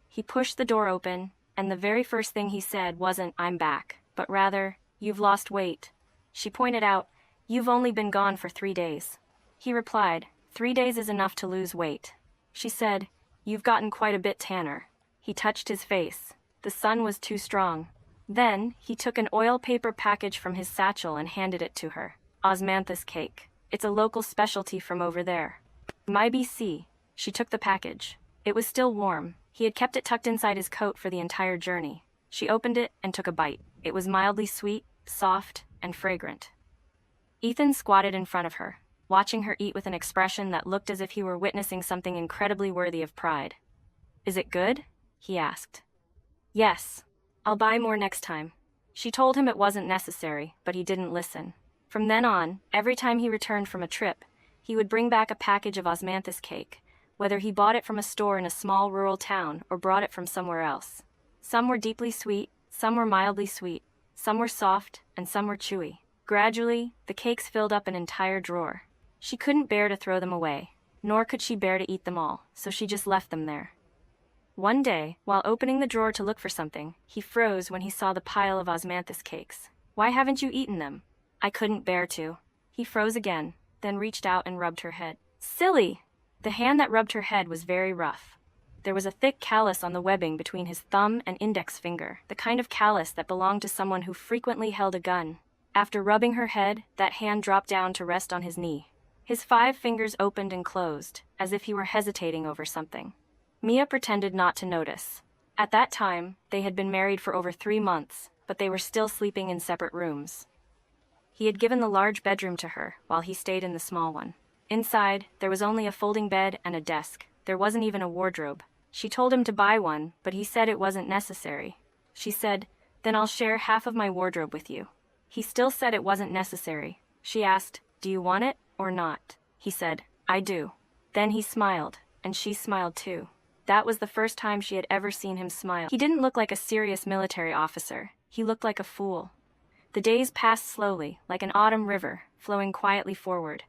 He pushed the door open, and the very first thing he said wasn't, "I'm back," but rather, "You've lost weight." She pointed out, "You've only been gone for 3 days. He replied, "3 days is enough to lose weight." She said, "You've gotten quite a bit tanner." He touched his face. The sun was too strong. Then, he took an oil paper package from his satchel and handed it to her. "Osmanthus cake. It's a local specialty from over there." "My BC." She took the package. It was still warm. He had kept it tucked inside his coat for the entire journey. She opened it and took a bite. It was mildly sweet, soft, and fragrant. Ethan squatted in front of her, watching her eat with an expression that looked as if he were witnessing something incredibly worthy of pride. "Is it good?" he asked. "Yes. I'll buy more next time." She told him it wasn't necessary, but he didn't listen. From then on, every time he returned from a trip, he would bring back a package of osmanthus cake, whether he bought it from a store in a small rural town or brought it from somewhere else. Some were deeply sweet, some were mildly sweet, some were soft, and some were chewy. Gradually, the cakes filled up an entire drawer. She couldn't bear to throw them away, nor could she bear to eat them all, so she just left them there. One day, while opening the drawer to look for something, he froze when he saw the pile of osmanthus cakes. "Why haven't you eaten them?" "I couldn't bear to." He froze again, then reached out and rubbed her head. "Silly!" The hand that rubbed her head was very rough. There was a thick callus on the webbing between his thumb and index finger, the kind of callus that belonged to someone who frequently held a gun. After rubbing her head, that hand dropped down to rest on his knee. His 5 fingers opened and closed, as if he were hesitating over something. Mia pretended not to notice. At that time, they had been married for over 3 months, but they were still sleeping in separate rooms. He had given the large bedroom to her, while he stayed in the small one. Inside, there was only a folding bed and a desk. There wasn't even a wardrobe. She told him to buy one, but he said it wasn't necessary. She said, "Then I'll share half of my wardrobe with you." He still said it wasn't necessary. She asked, "Do you want it, or not?" He said, "I do." Then he smiled, and she smiled too. That was the first time she had ever seen him smile. He didn't look like a serious military officer. He looked like a fool. The days passed slowly, like an autumn river, flowing quietly forward.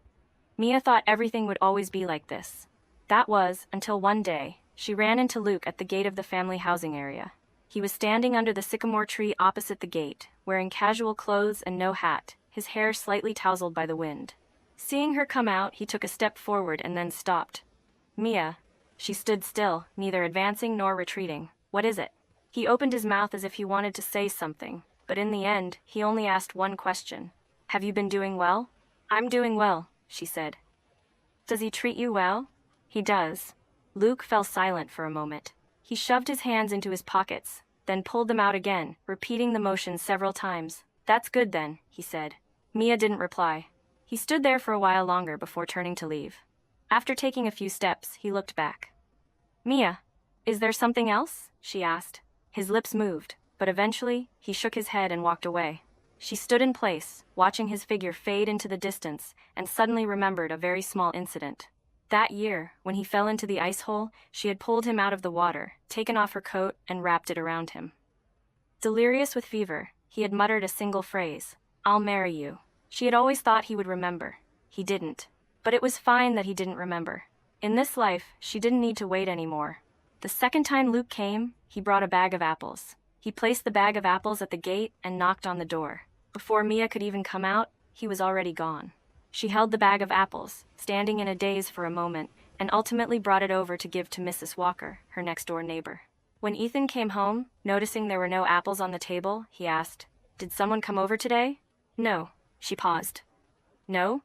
Mia thought everything would always be like this. That was, until one day, she ran into Luke at the gate of the family housing area. He was standing under the sycamore tree opposite the gate, wearing casual clothes and no hat, his hair slightly tousled by the wind. Seeing her come out, he took a step forward and then stopped. "Mia." She stood still, neither advancing nor retreating. "What is it?" He opened his mouth as if he wanted to say something, but in the end, he only asked one question. "Have you been doing well?" "I'm doing well," she said. "Does he treat you well?" "He does." Luke fell silent for a moment. He shoved his hands into his pockets, then pulled them out again, repeating the motion several times. "That's good then," he said. Mia didn't reply. He stood there for a while longer before turning to leave. After taking a few steps, he looked back. "Mia, is there something else?" she asked. His lips moved, but eventually, he shook his head and walked away. She stood in place, watching his figure fade into the distance, and suddenly remembered a very small incident. That year, when he fell into the ice hole, she had pulled him out of the water, taken off her coat, and wrapped it around him. Delirious with fever, he had muttered a single phrase, "I'll marry you." She had always thought he would remember. He didn't. But it was fine that he didn't remember. In this life, she didn't need to wait anymore. The second time Luke came, he brought a bag of apples. He placed the bag of apples at the gate and knocked on the door. Before Mia could even come out, he was already gone. She held the bag of apples, standing in a daze for a moment, and ultimately brought it over to give to Mrs. Walker, her next-door neighbor. When Ethan came home, noticing there were no apples on the table, he asked, "Did someone come over today?" "No." She paused. "No?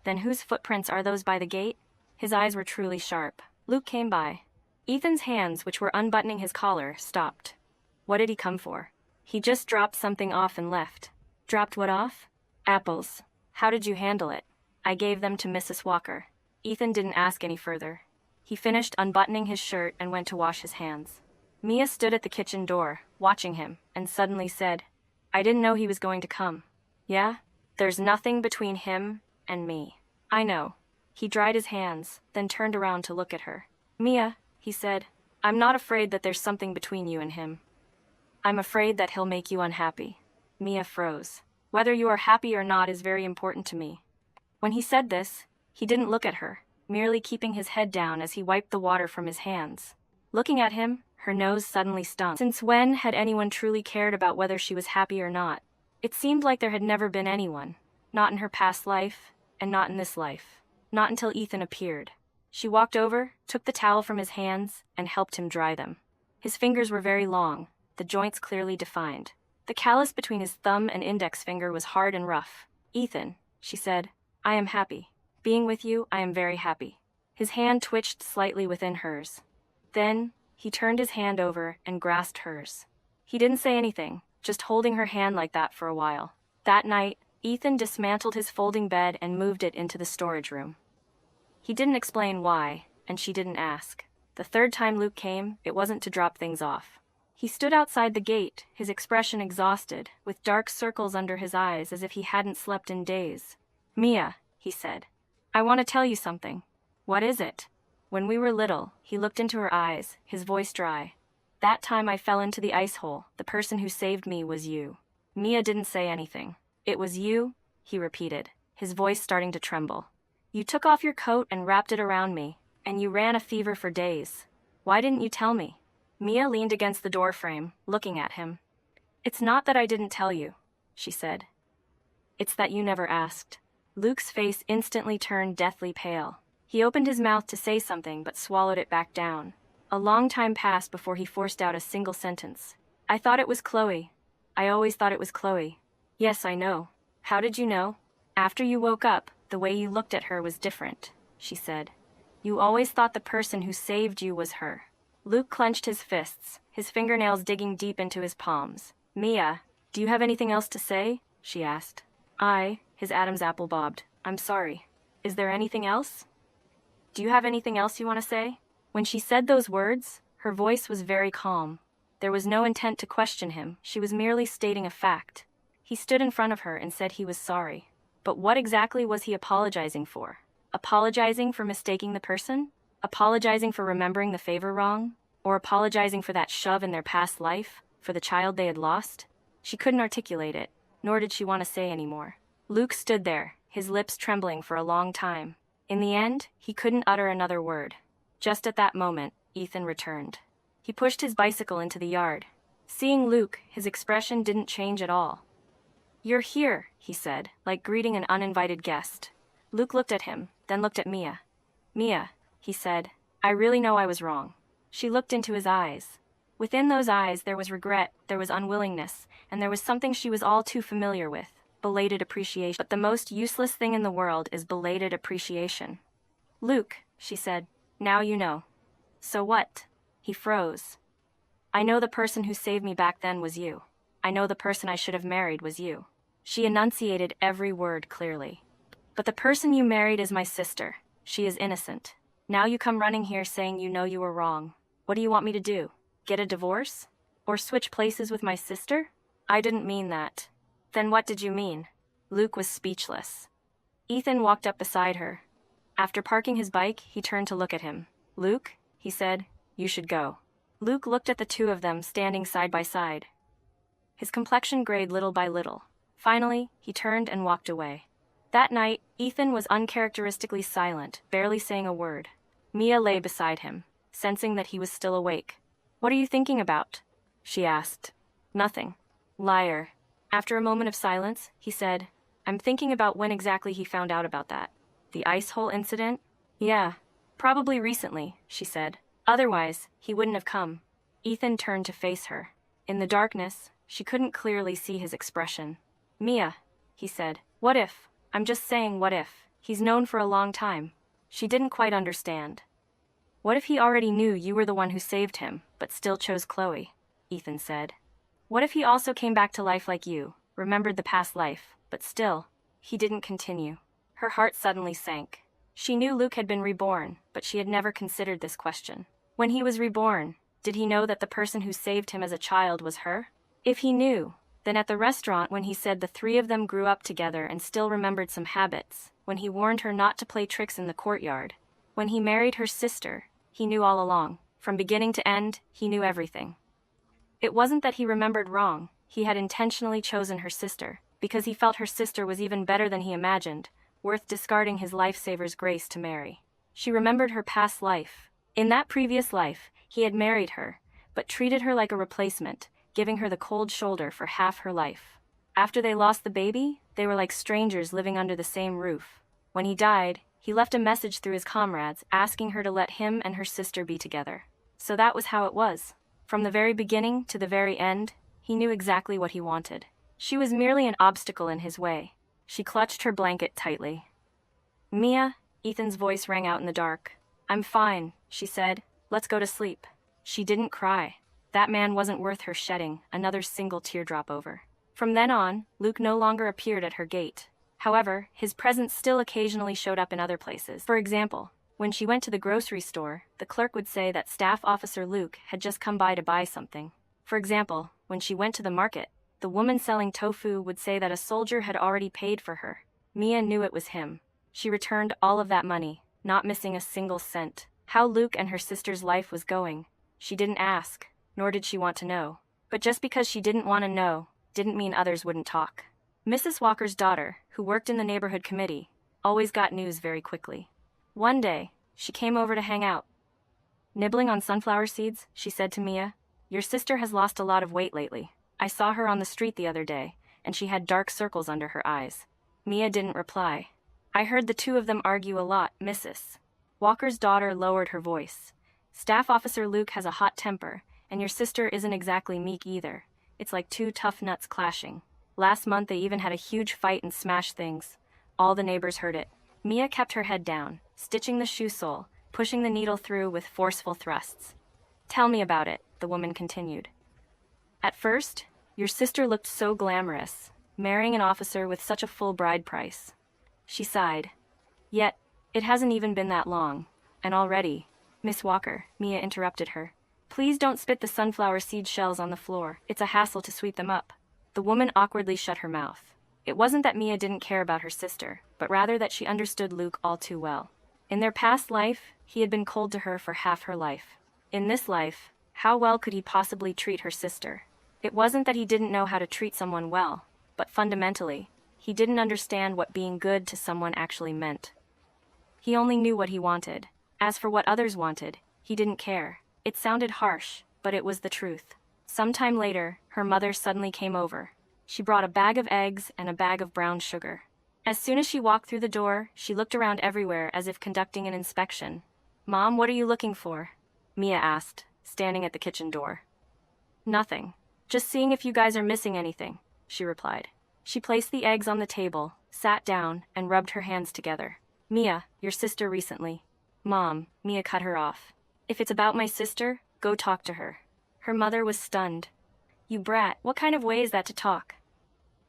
Then whose footprints are those by the gate?" His eyes were truly sharp. Luke came by. Ethan's hands, which were unbuttoning his collar, stopped. What did he come for? He just dropped something off and left. Dropped what off? Apples. How did you handle it? I gave them to Mrs. Walker. Ethan didn't ask any further. He finished unbuttoning his shirt and went to wash his hands. Mia stood at the kitchen door, watching him, and suddenly said, "I didn't know he was going to come." "Yeah? There's nothing between him and me." "I know." He dried his hands, then turned around to look at her. "Mia," he said, "I'm not afraid that there's something between you and him. I'm afraid that he'll make you unhappy." Mia froze. "Whether you are happy or not is very important to me." When he said this, he didn't look at her, merely keeping his head down as he wiped the water from his hands. Looking at him, her nose suddenly stung. Since when had anyone truly cared about whether she was happy or not? It seemed like there had never been anyone. Not in her past life, and not in this life. Not until Ethan appeared. She walked over, took the towel from his hands, and helped him dry them. His fingers were very long, the joints clearly defined. The callus between his thumb and index finger was hard and rough. "Ethan," she said, "I am happy. Being with you, I am very happy." His hand twitched slightly within hers. Then, he turned his hand over and grasped hers. He didn't say anything, just holding her hand like that for a while. That night, Ethan dismantled his folding bed and moved it into the storage room. He didn't explain why, and she didn't ask. The third time Luke came, it wasn't to drop things off. He stood outside the gate, his expression exhausted, with dark circles under his eyes as if he hadn't slept in days. "Mia," he said, "I want to tell you something." "What is it?" "When we were little," he looked into her eyes, his voice dry. "That time I fell into the ice hole, the person who saved me was you." Mia didn't say anything. "It was you," he repeated, his voice starting to tremble. "You took off your coat and wrapped it around me, and you ran a fever for days. Why didn't you tell me?" Mia leaned against the doorframe, looking at him. "It's not that I didn't tell you," she said. "It's that you never asked." Luke's face instantly turned deathly pale. He opened his mouth to say something but swallowed it back down. A long time passed before he forced out a single sentence. "I thought it was Chloe. I always thought it was Chloe." Yes, I know. How did you know? After you woke up, the way you looked at her was different, she said. You always thought the person who saved you was her. Luke clenched his fists, his fingernails digging deep into his palms. Mia, do you have anything else to say? She asked. His Adam's apple bobbed. I'm sorry. Is there anything else? Do you have anything else you want to say? When she said those words, her voice was very calm. There was no intent to question him, she was merely stating a fact. He stood in front of her and said he was sorry. But what exactly was he apologizing for? Apologizing for mistaking the person? Apologizing for remembering the favor wrong? Or apologizing for that shove in their past life? For the child they had lost? She couldn't articulate it, nor did she want to say any more. Luke stood there, his lips trembling for a long time. In the end, he couldn't utter another word. Just at that moment, Ethan returned. He pushed his bicycle into the yard. Seeing Luke, his expression didn't change at all. You're here, he said, like greeting an uninvited guest. Luke looked at him, then looked at Mia. Mia, he said, I really know I was wrong. She looked into his eyes. Within those eyes there was regret, there was unwillingness, and there was something she was all too familiar with. Belated appreciation. But the most useless thing in the world is belated appreciation. Luke, she said, now you know. So what? He froze. I know the person who saved me back then was you. I know the person I should have married was you. She enunciated every word clearly. But the person you married is my sister. She is innocent. Now you come running here saying you know you were wrong. What do you want me to do? Get a divorce? Or switch places with my sister? I didn't mean that. Then what did you mean? Luke was speechless. Ethan walked up beside her. After parking his bike, he turned to look at him. Luke, he said, you should go. Luke looked at the two of them standing side by side. His complexion grayed little by little. Finally, he turned and walked away. That night, Ethan was uncharacteristically silent, barely saying a word. Mia lay beside him, sensing that he was still awake. What are you thinking about? She asked. Nothing. Liar. After a moment of silence, he said, I'm thinking about when exactly he found out about that. The ice hole incident? Yeah. Probably recently, she said. Otherwise, he wouldn't have come. Ethan turned to face her. In the darkness, she couldn't clearly see his expression. Mia, he said, what if? I'm just saying what if. He's known for a long time. She didn't quite understand. What if he already knew you were the one who saved him, but still chose Chloe? Ethan said. What if he also came back to life like you, remembered the past life, but still? He didn't continue. Her heart suddenly sank. She knew Luke had been reborn, but she had never considered this question. When he was reborn, did he know that the person who saved him as a child was her? If he knew, then at the restaurant when he said the three of them grew up together and still remembered some habits, when he warned her not to play tricks in the courtyard, when he married her sister, he knew all along. From beginning to end, he knew everything. It wasn't that he remembered wrong, he had intentionally chosen her sister, because he felt her sister was even better than he imagined, worth discarding his lifesaver's grace to marry. She remembered her past life. In that previous life, he had married her, but treated her like a replacement, giving her the cold shoulder for half her life. After they lost the baby, they were like strangers living under the same roof. When he died, he left a message through his comrades asking her to let him and her sister be together. So that was how it was. From the very beginning to the very end, he knew exactly what he wanted. She was merely an obstacle in his way. She clutched her blanket tightly. Mia, Ethan's voice rang out in the dark. I'm fine, she said. Let's go to sleep. She didn't cry. That man wasn't worth her shedding another single teardrop over. From then on, Luke no longer appeared at her gate. However, his presence still occasionally showed up in other places. For example, when she went to the grocery store, the clerk would say that Staff Officer Luke had just come by to buy something. For example, when she went to the market, the woman selling tofu would say that a soldier had already paid for her. Mia knew it was him. She returned all of that money, not missing a single cent. How Luke and her sister's life was going, she didn't ask, nor did she want to know. But just because she didn't want to know, didn't mean others wouldn't talk. Mrs. Walker's daughter, who worked in the neighborhood committee, always got news very quickly. One day, she came over to hang out. Nibbling on sunflower seeds, she said to Mia, your sister has lost a lot of weight lately. I saw her on the street the other day, and she had dark circles under her eyes. Mia didn't reply. I heard the two of them argue a lot, Mrs. Walker's daughter lowered her voice. Staff Officer Luke has a hot temper, and your sister isn't exactly meek either. It's like two tough nuts clashing. Last month they even had a huge fight and smashed things. All the neighbors heard it. Mia kept her head down, stitching the shoe sole, pushing the needle through with forceful thrusts. Tell me about it, the woman continued. At first, your sister looked so glamorous, marrying an officer with such a full bride price. She sighed. Yet, it hasn't even been that long, and already— Miss Walker, Mia interrupted her. Please don't spit the sunflower seed shells on the floor. It's a hassle to sweep them up. The woman awkwardly shut her mouth. It wasn't that Mia didn't care about her sister, but rather that she understood Luke all too well. In their past life, he had been cold to her for half her life. In this life, how well could he possibly treat her sister? It wasn't that he didn't know how to treat someone well, but fundamentally, he didn't understand what being good to someone actually meant. He only knew what he wanted. As for what others wanted, he didn't care. It sounded harsh, but it was the truth. Sometime later, her mother suddenly came over. She brought a bag of eggs and a bag of brown sugar. As soon as she walked through the door, she looked around everywhere as if conducting an inspection. Mom, what are you looking for? Mia asked, standing at the kitchen door. Nothing. Just seeing if you guys are missing anything, she replied. She placed the eggs on the table, sat down, and rubbed her hands together. Mia, your sister recently. Mom, Mia cut her off. If it's about my sister, go talk to her. Her mother was stunned. You brat, what kind of way is that to talk?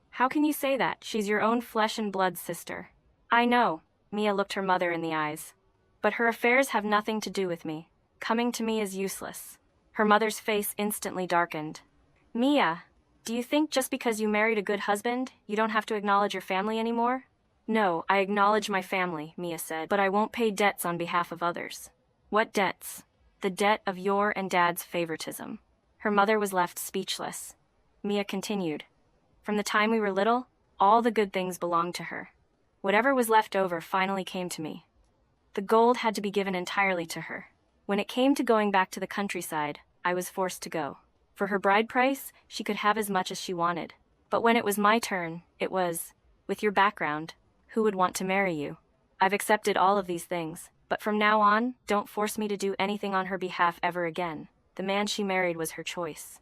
How can you say that? She's your own flesh and blood sister. I know, Mia looked her mother in the eyes. But her affairs have nothing to do with me. Coming to me is useless. Her mother's face instantly darkened. Mia, do you think just because you married a good husband, you don't have to acknowledge your family anymore? No, I acknowledge my family, Mia said, but I won't pay debts on behalf of others. What debts? The debt of your and Dad's favoritism. Her mother was left speechless. Mia continued. From the time we were little, all the good things belonged to her. Whatever was left over finally came to me. The gold had to be given entirely to her. When it came to going back to the countryside, I was forced to go. For her bride price, she could have as much as she wanted. But when it was my turn, it was, with your background, who would want to marry you? I've accepted all of these things, but from now on, don't force me to do anything on her behalf ever again. The man she married was her choice.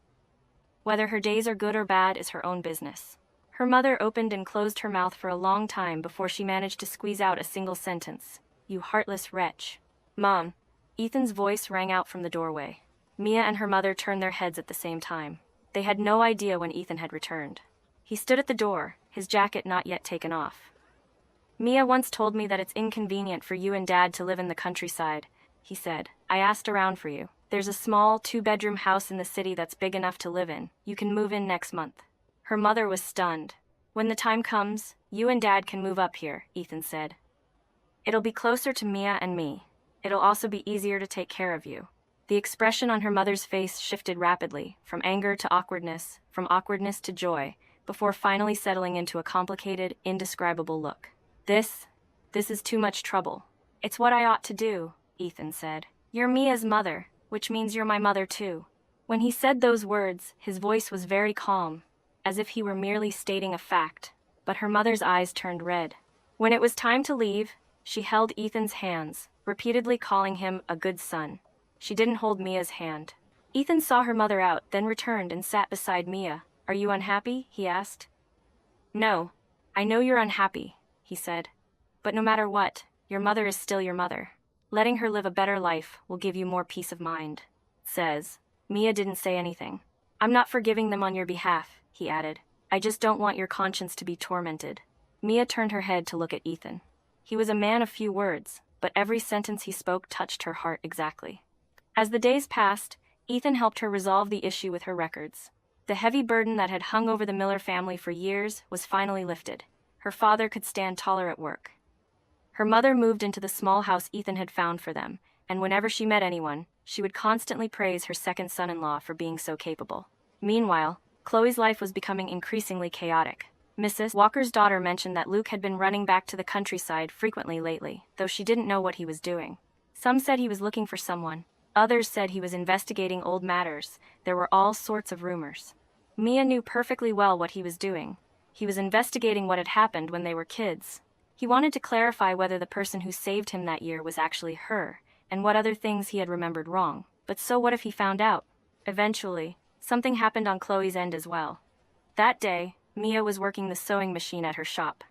Whether her days are good or bad is her own business. Her mother opened and closed her mouth for a long time before she managed to squeeze out a single sentence. You heartless wretch. Mom. Ethan's voice rang out from the doorway. Mia and her mother turned their heads at the same time. They had no idea when Ethan had returned. He stood at the door, his jacket not yet taken off. Mia once told me that it's inconvenient for you and Dad to live in the countryside, he said. I asked around for you. There's a small, 2-bedroom house in the city that's big enough to live in. You can move in next month. Her mother was stunned. When the time comes, you and Dad can move up here, Ethan said. It'll be closer to Mia and me. It'll also be easier to take care of you. The expression on her mother's face shifted rapidly, from anger to awkwardness, from awkwardness to joy, before finally settling into a complicated, indescribable look. This is too much trouble. It's what I ought to do, Ethan said. You're Mia's mother, which means you're my mother too. When he said those words, his voice was very calm, as if he were merely stating a fact, but her mother's eyes turned red. When it was time to leave, she held Ethan's hands, repeatedly calling him a good son. She didn't hold Mia's hand. Ethan saw her mother out, then returned and sat beside Mia. Are you unhappy? He asked. No. I know you're unhappy, he said. But no matter what, your mother is still your mother. Letting her live a better life will give you more peace of mind. Says. Mia didn't say anything. I'm not forgiving them on your behalf, he added. I just don't want your conscience to be tormented. Mia turned her head to look at Ethan. He was a man of few words, but every sentence he spoke touched her heart exactly. As the days passed, Ethan helped her resolve the issue with her records. The heavy burden that had hung over the Miller family for years was finally lifted. Her father could stand taller at work. Her mother moved into the small house Ethan had found for them, and whenever she met anyone, she would constantly praise her second son-in-law for being so capable. Meanwhile, Chloe's life was becoming increasingly chaotic. Mrs. Walker's daughter mentioned that Luke had been running back to the countryside frequently lately, though she didn't know what he was doing. Some said he was looking for someone. Others said he was investigating old matters. There were all sorts of rumors. Mia knew perfectly well what he was doing. He was investigating what had happened when they were kids. He wanted to clarify whether the person who saved him that year was actually her, and what other things he had remembered wrong. But so what if he found out? Eventually, something happened on Chloe's end as well. That day, Mia was working the sewing machine at her shop.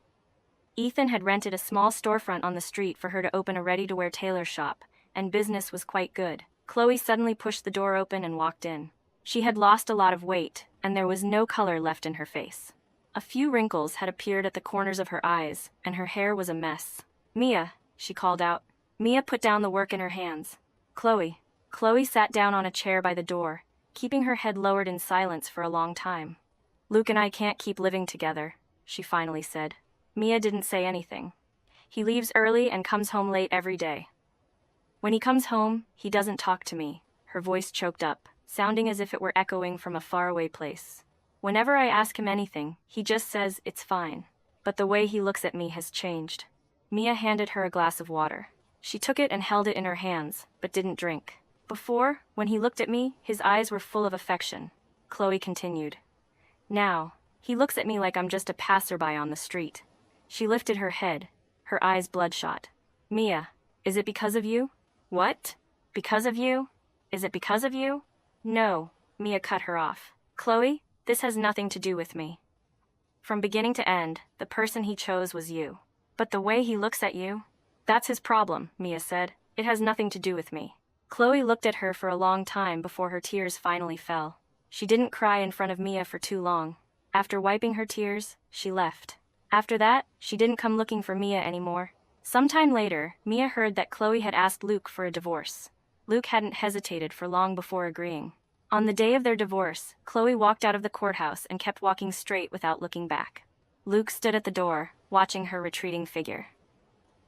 Ethan had rented a small storefront on the street for her to open a ready-to-wear tailor shop, and business was quite good. Chloe suddenly pushed the door open and walked in. She had lost a lot of weight, and there was no color left in her face. A few wrinkles had appeared at the corners of her eyes, and her hair was a mess. "Mia," she called out. Mia put down the work in her hands. "Chloe." Chloe sat down on a chair by the door, keeping her head lowered in silence for a long time. "Luke and I can't keep living together," she finally said. Mia didn't say anything. "He leaves early and comes home late every day. When he comes home, he doesn't talk to me." Her voice choked up, sounding as if it were echoing from a faraway place. "Whenever I ask him anything, he just says it's fine. But the way he looks at me has changed." Mia handed her a glass of water. She took it and held it in her hands, but didn't drink. "Before, when he looked at me, his eyes were full of affection," Chloe continued. "Now, he looks at me like I'm just a passerby on the street." She lifted her head, her eyes bloodshot. "Mia, is it because of you?" "What? Because of you? Is it because of you?" "No," Mia cut her off. "Chloe, this has nothing to do with me. From beginning to end, the person he chose was you. But the way he looks at you, that's his problem," Mia said. "It has nothing to do with me." Chloe looked at her for a long time before her tears finally fell. She didn't cry in front of Mia for too long. After wiping her tears, she left. After that, she didn't come looking for Mia anymore. Sometime later, Mia heard that Chloe had asked Luke for a divorce. Luke hadn't hesitated for long before agreeing. On the day of their divorce, Chloe walked out of the courthouse and kept walking straight without looking back. Luke stood at the door, watching her retreating figure.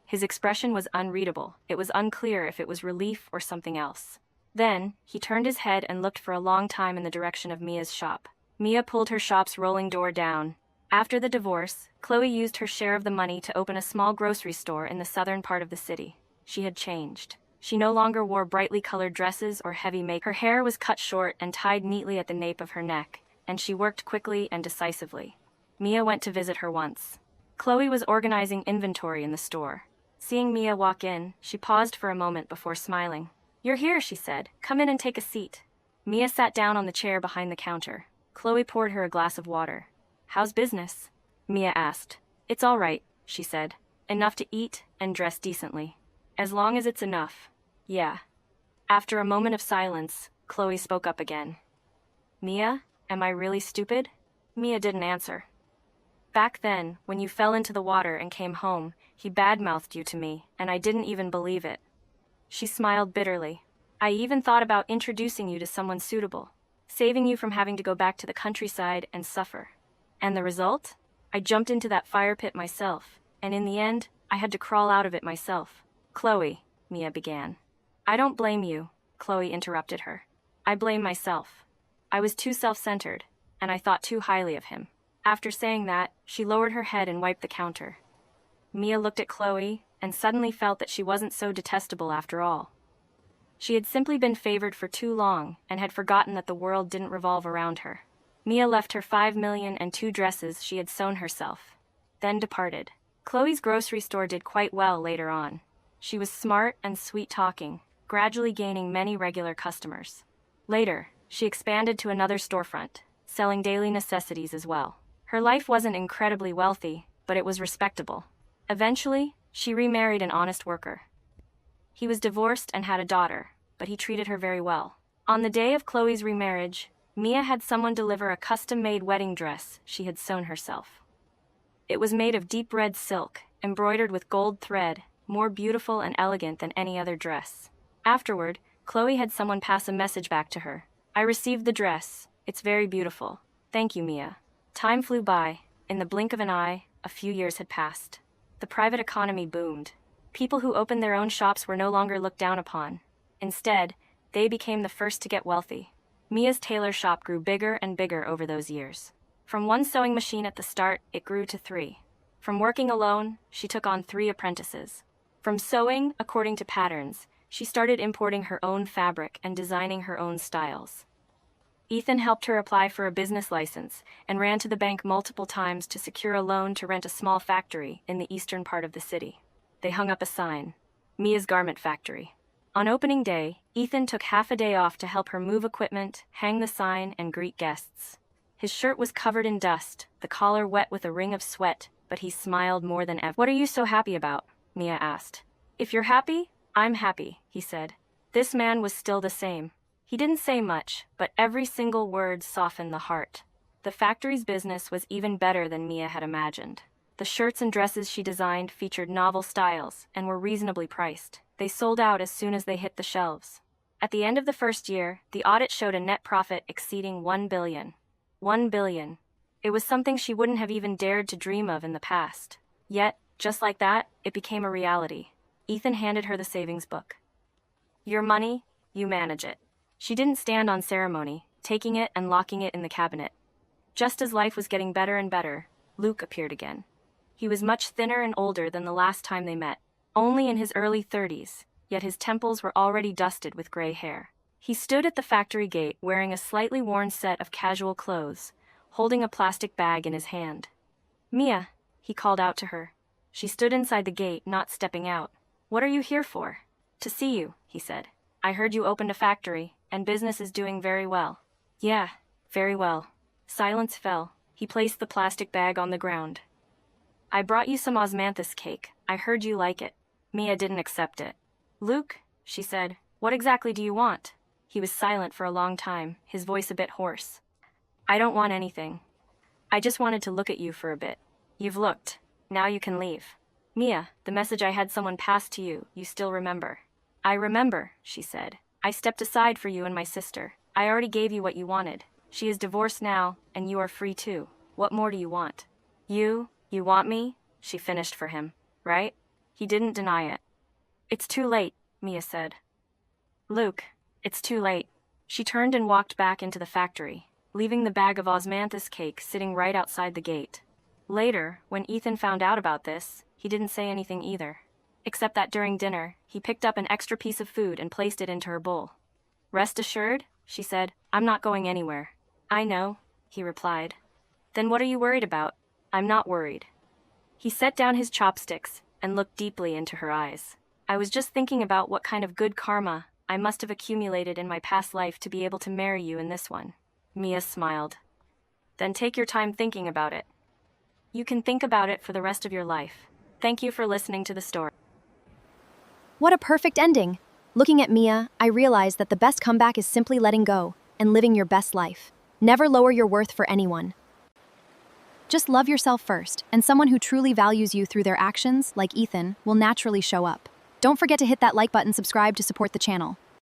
His expression was unreadable. It was unclear if it was relief or something else. Then, he turned his head and looked for a long time in the direction of Mia's shop. Mia pulled her shop's rolling door down. After the divorce, Chloe used her share of the money to open a small grocery store in the southern part of the city. She had changed. She no longer wore brightly colored dresses or heavy makeup. Her hair was cut short and tied neatly at the nape of her neck, and she worked quickly and decisively. Mia went to visit her once. Chloe was organizing inventory in the store. Seeing Mia walk in, she paused for a moment before smiling. "You're here," she said. "Come in and take a seat." Mia sat down on the chair behind the counter. Chloe poured her a glass of water. "How's business?" Mia asked. "It's all right," she said. "Enough to eat and dress decently. As long as it's enough." "Yeah." After a moment of silence, Chloe spoke up again. "Mia, am I really stupid?" Mia didn't answer. "Back then, when you fell into the water and came home, he badmouthed you to me, and I didn't even believe it." She smiled bitterly. "I even thought about introducing you to someone suitable, saving you from having to go back to the countryside and suffer. And the result? I jumped into that fire pit myself, and in the end, I had to crawl out of it myself." "Chloe," Mia began. "I don't blame you," Chloe interrupted her. "I blame myself. I was too self-centered, and I thought too highly of him." After saying that, she lowered her head and wiped the counter. Mia looked at Chloe, and suddenly felt that she wasn't so detestable after all. She had simply been favored for too long, and had forgotten that the world didn't revolve around her. Mia left her 5 million and 2 dresses she had sewn herself, then departed. Chloe's grocery store did quite well later on. She was smart and sweet-talking, gradually gaining many regular customers. Later, she expanded to another storefront, selling daily necessities as well. Her life wasn't incredibly wealthy, but it was respectable. Eventually, she remarried an honest worker. He was divorced and had a daughter, but he treated her very well. On the day of Chloe's remarriage, Mia had someone deliver a custom-made wedding dress she had sewn herself. It was made of deep red silk, embroidered with gold thread, more beautiful and elegant than any other dress. Afterward, Chloe had someone pass a message back to her. "I received the dress. It's very beautiful. Thank you, Mia." Time flew by. In the blink of an eye, a few years had passed. The private economy boomed. People who opened their own shops were no longer looked down upon. Instead, they became the first to get wealthy. Mia's tailor shop grew bigger and bigger over those years. From 1 sewing machine at the start, it grew to 3. From working alone, she took on 3 apprentices. From sewing according to patterns, she started importing her own fabric and designing her own styles. Ethan helped her apply for a business license and ran to the bank multiple times to secure a loan to rent a small factory in the eastern part of the city. They hung up a sign, "Mia's Garment Factory." On opening day, Ethan took half a day off to help her move equipment, hang the sign, and greet guests. His shirt was covered in dust, the collar wet with a ring of sweat, but he smiled more than ever. "What are you so happy about?" Mia asked. "If you're happy, I'm happy," he said. This man was still the same. He didn't say much, but every single word softened the heart. The factory's business was even better than Mia had imagined. The shirts and dresses she designed featured novel styles and were reasonably priced. They sold out as soon as they hit the shelves. At the end of the first year, the audit showed a net profit exceeding $1 billion. $1 billion. It was something she wouldn't have even dared to dream of in the past. Yet, just like that, it became a reality. Ethan handed her the savings book. "Your money, you manage it." She didn't stand on ceremony, taking it and locking it in the cabinet. Just as life was getting better and better, Luke appeared again. He was much thinner and older than the last time they met, only in his early 30s, yet his temples were already dusted with gray hair. He stood at the factory gate wearing a slightly worn set of casual clothes, holding a plastic bag in his hand. "Mia," he called out to her. She stood inside the gate, not stepping out. "What are you here for?" "To see you," he said. "I heard you opened a factory, and business is doing very well." "Yeah, very well." Silence fell. He placed the plastic bag on the ground. "I brought you some osmanthus cake. I heard you like it." Mia didn't accept it. "Luke," she said, "what exactly do you want?" He was silent for a long time, his voice a bit hoarse. "I don't want anything. I just wanted to look at you for a bit." "You've looked. Now you can leave." "Mia, the message I had someone pass to you, you still remember?" "I remember," she said. "I stepped aside for you and my sister. I already gave you what you wanted. She is divorced now, and you are free too. What more do you want?" You want me?" she finished for him, "right?" He didn't deny it. "It's too late," Mia said. "Luke, it's too late." She turned and walked back into the factory, leaving the bag of osmanthus cake sitting right outside the gate. Later, when Ethan found out about this, he didn't say anything either. Except that during dinner, he picked up an extra piece of food and placed it into her bowl. "Rest assured," she said, "I'm not going anywhere." "I know," he replied. "Then what are you worried about?" "I'm not worried." He set down his chopsticks and looked deeply into her eyes. "I was just thinking about what kind of good karma I must have accumulated in my past life to be able to marry you in this one." Mia smiled. "Then take your time thinking about it. You can think about it for the rest of your life. Thank you for listening to the story." What a perfect ending! Looking at Mia, I realized that the best comeback is simply letting go and living your best life. Never lower your worth for anyone. Just love yourself first, and someone who truly values you through their actions, like Ethan, will naturally show up. Don't forget to hit that like button, subscribe to support the channel.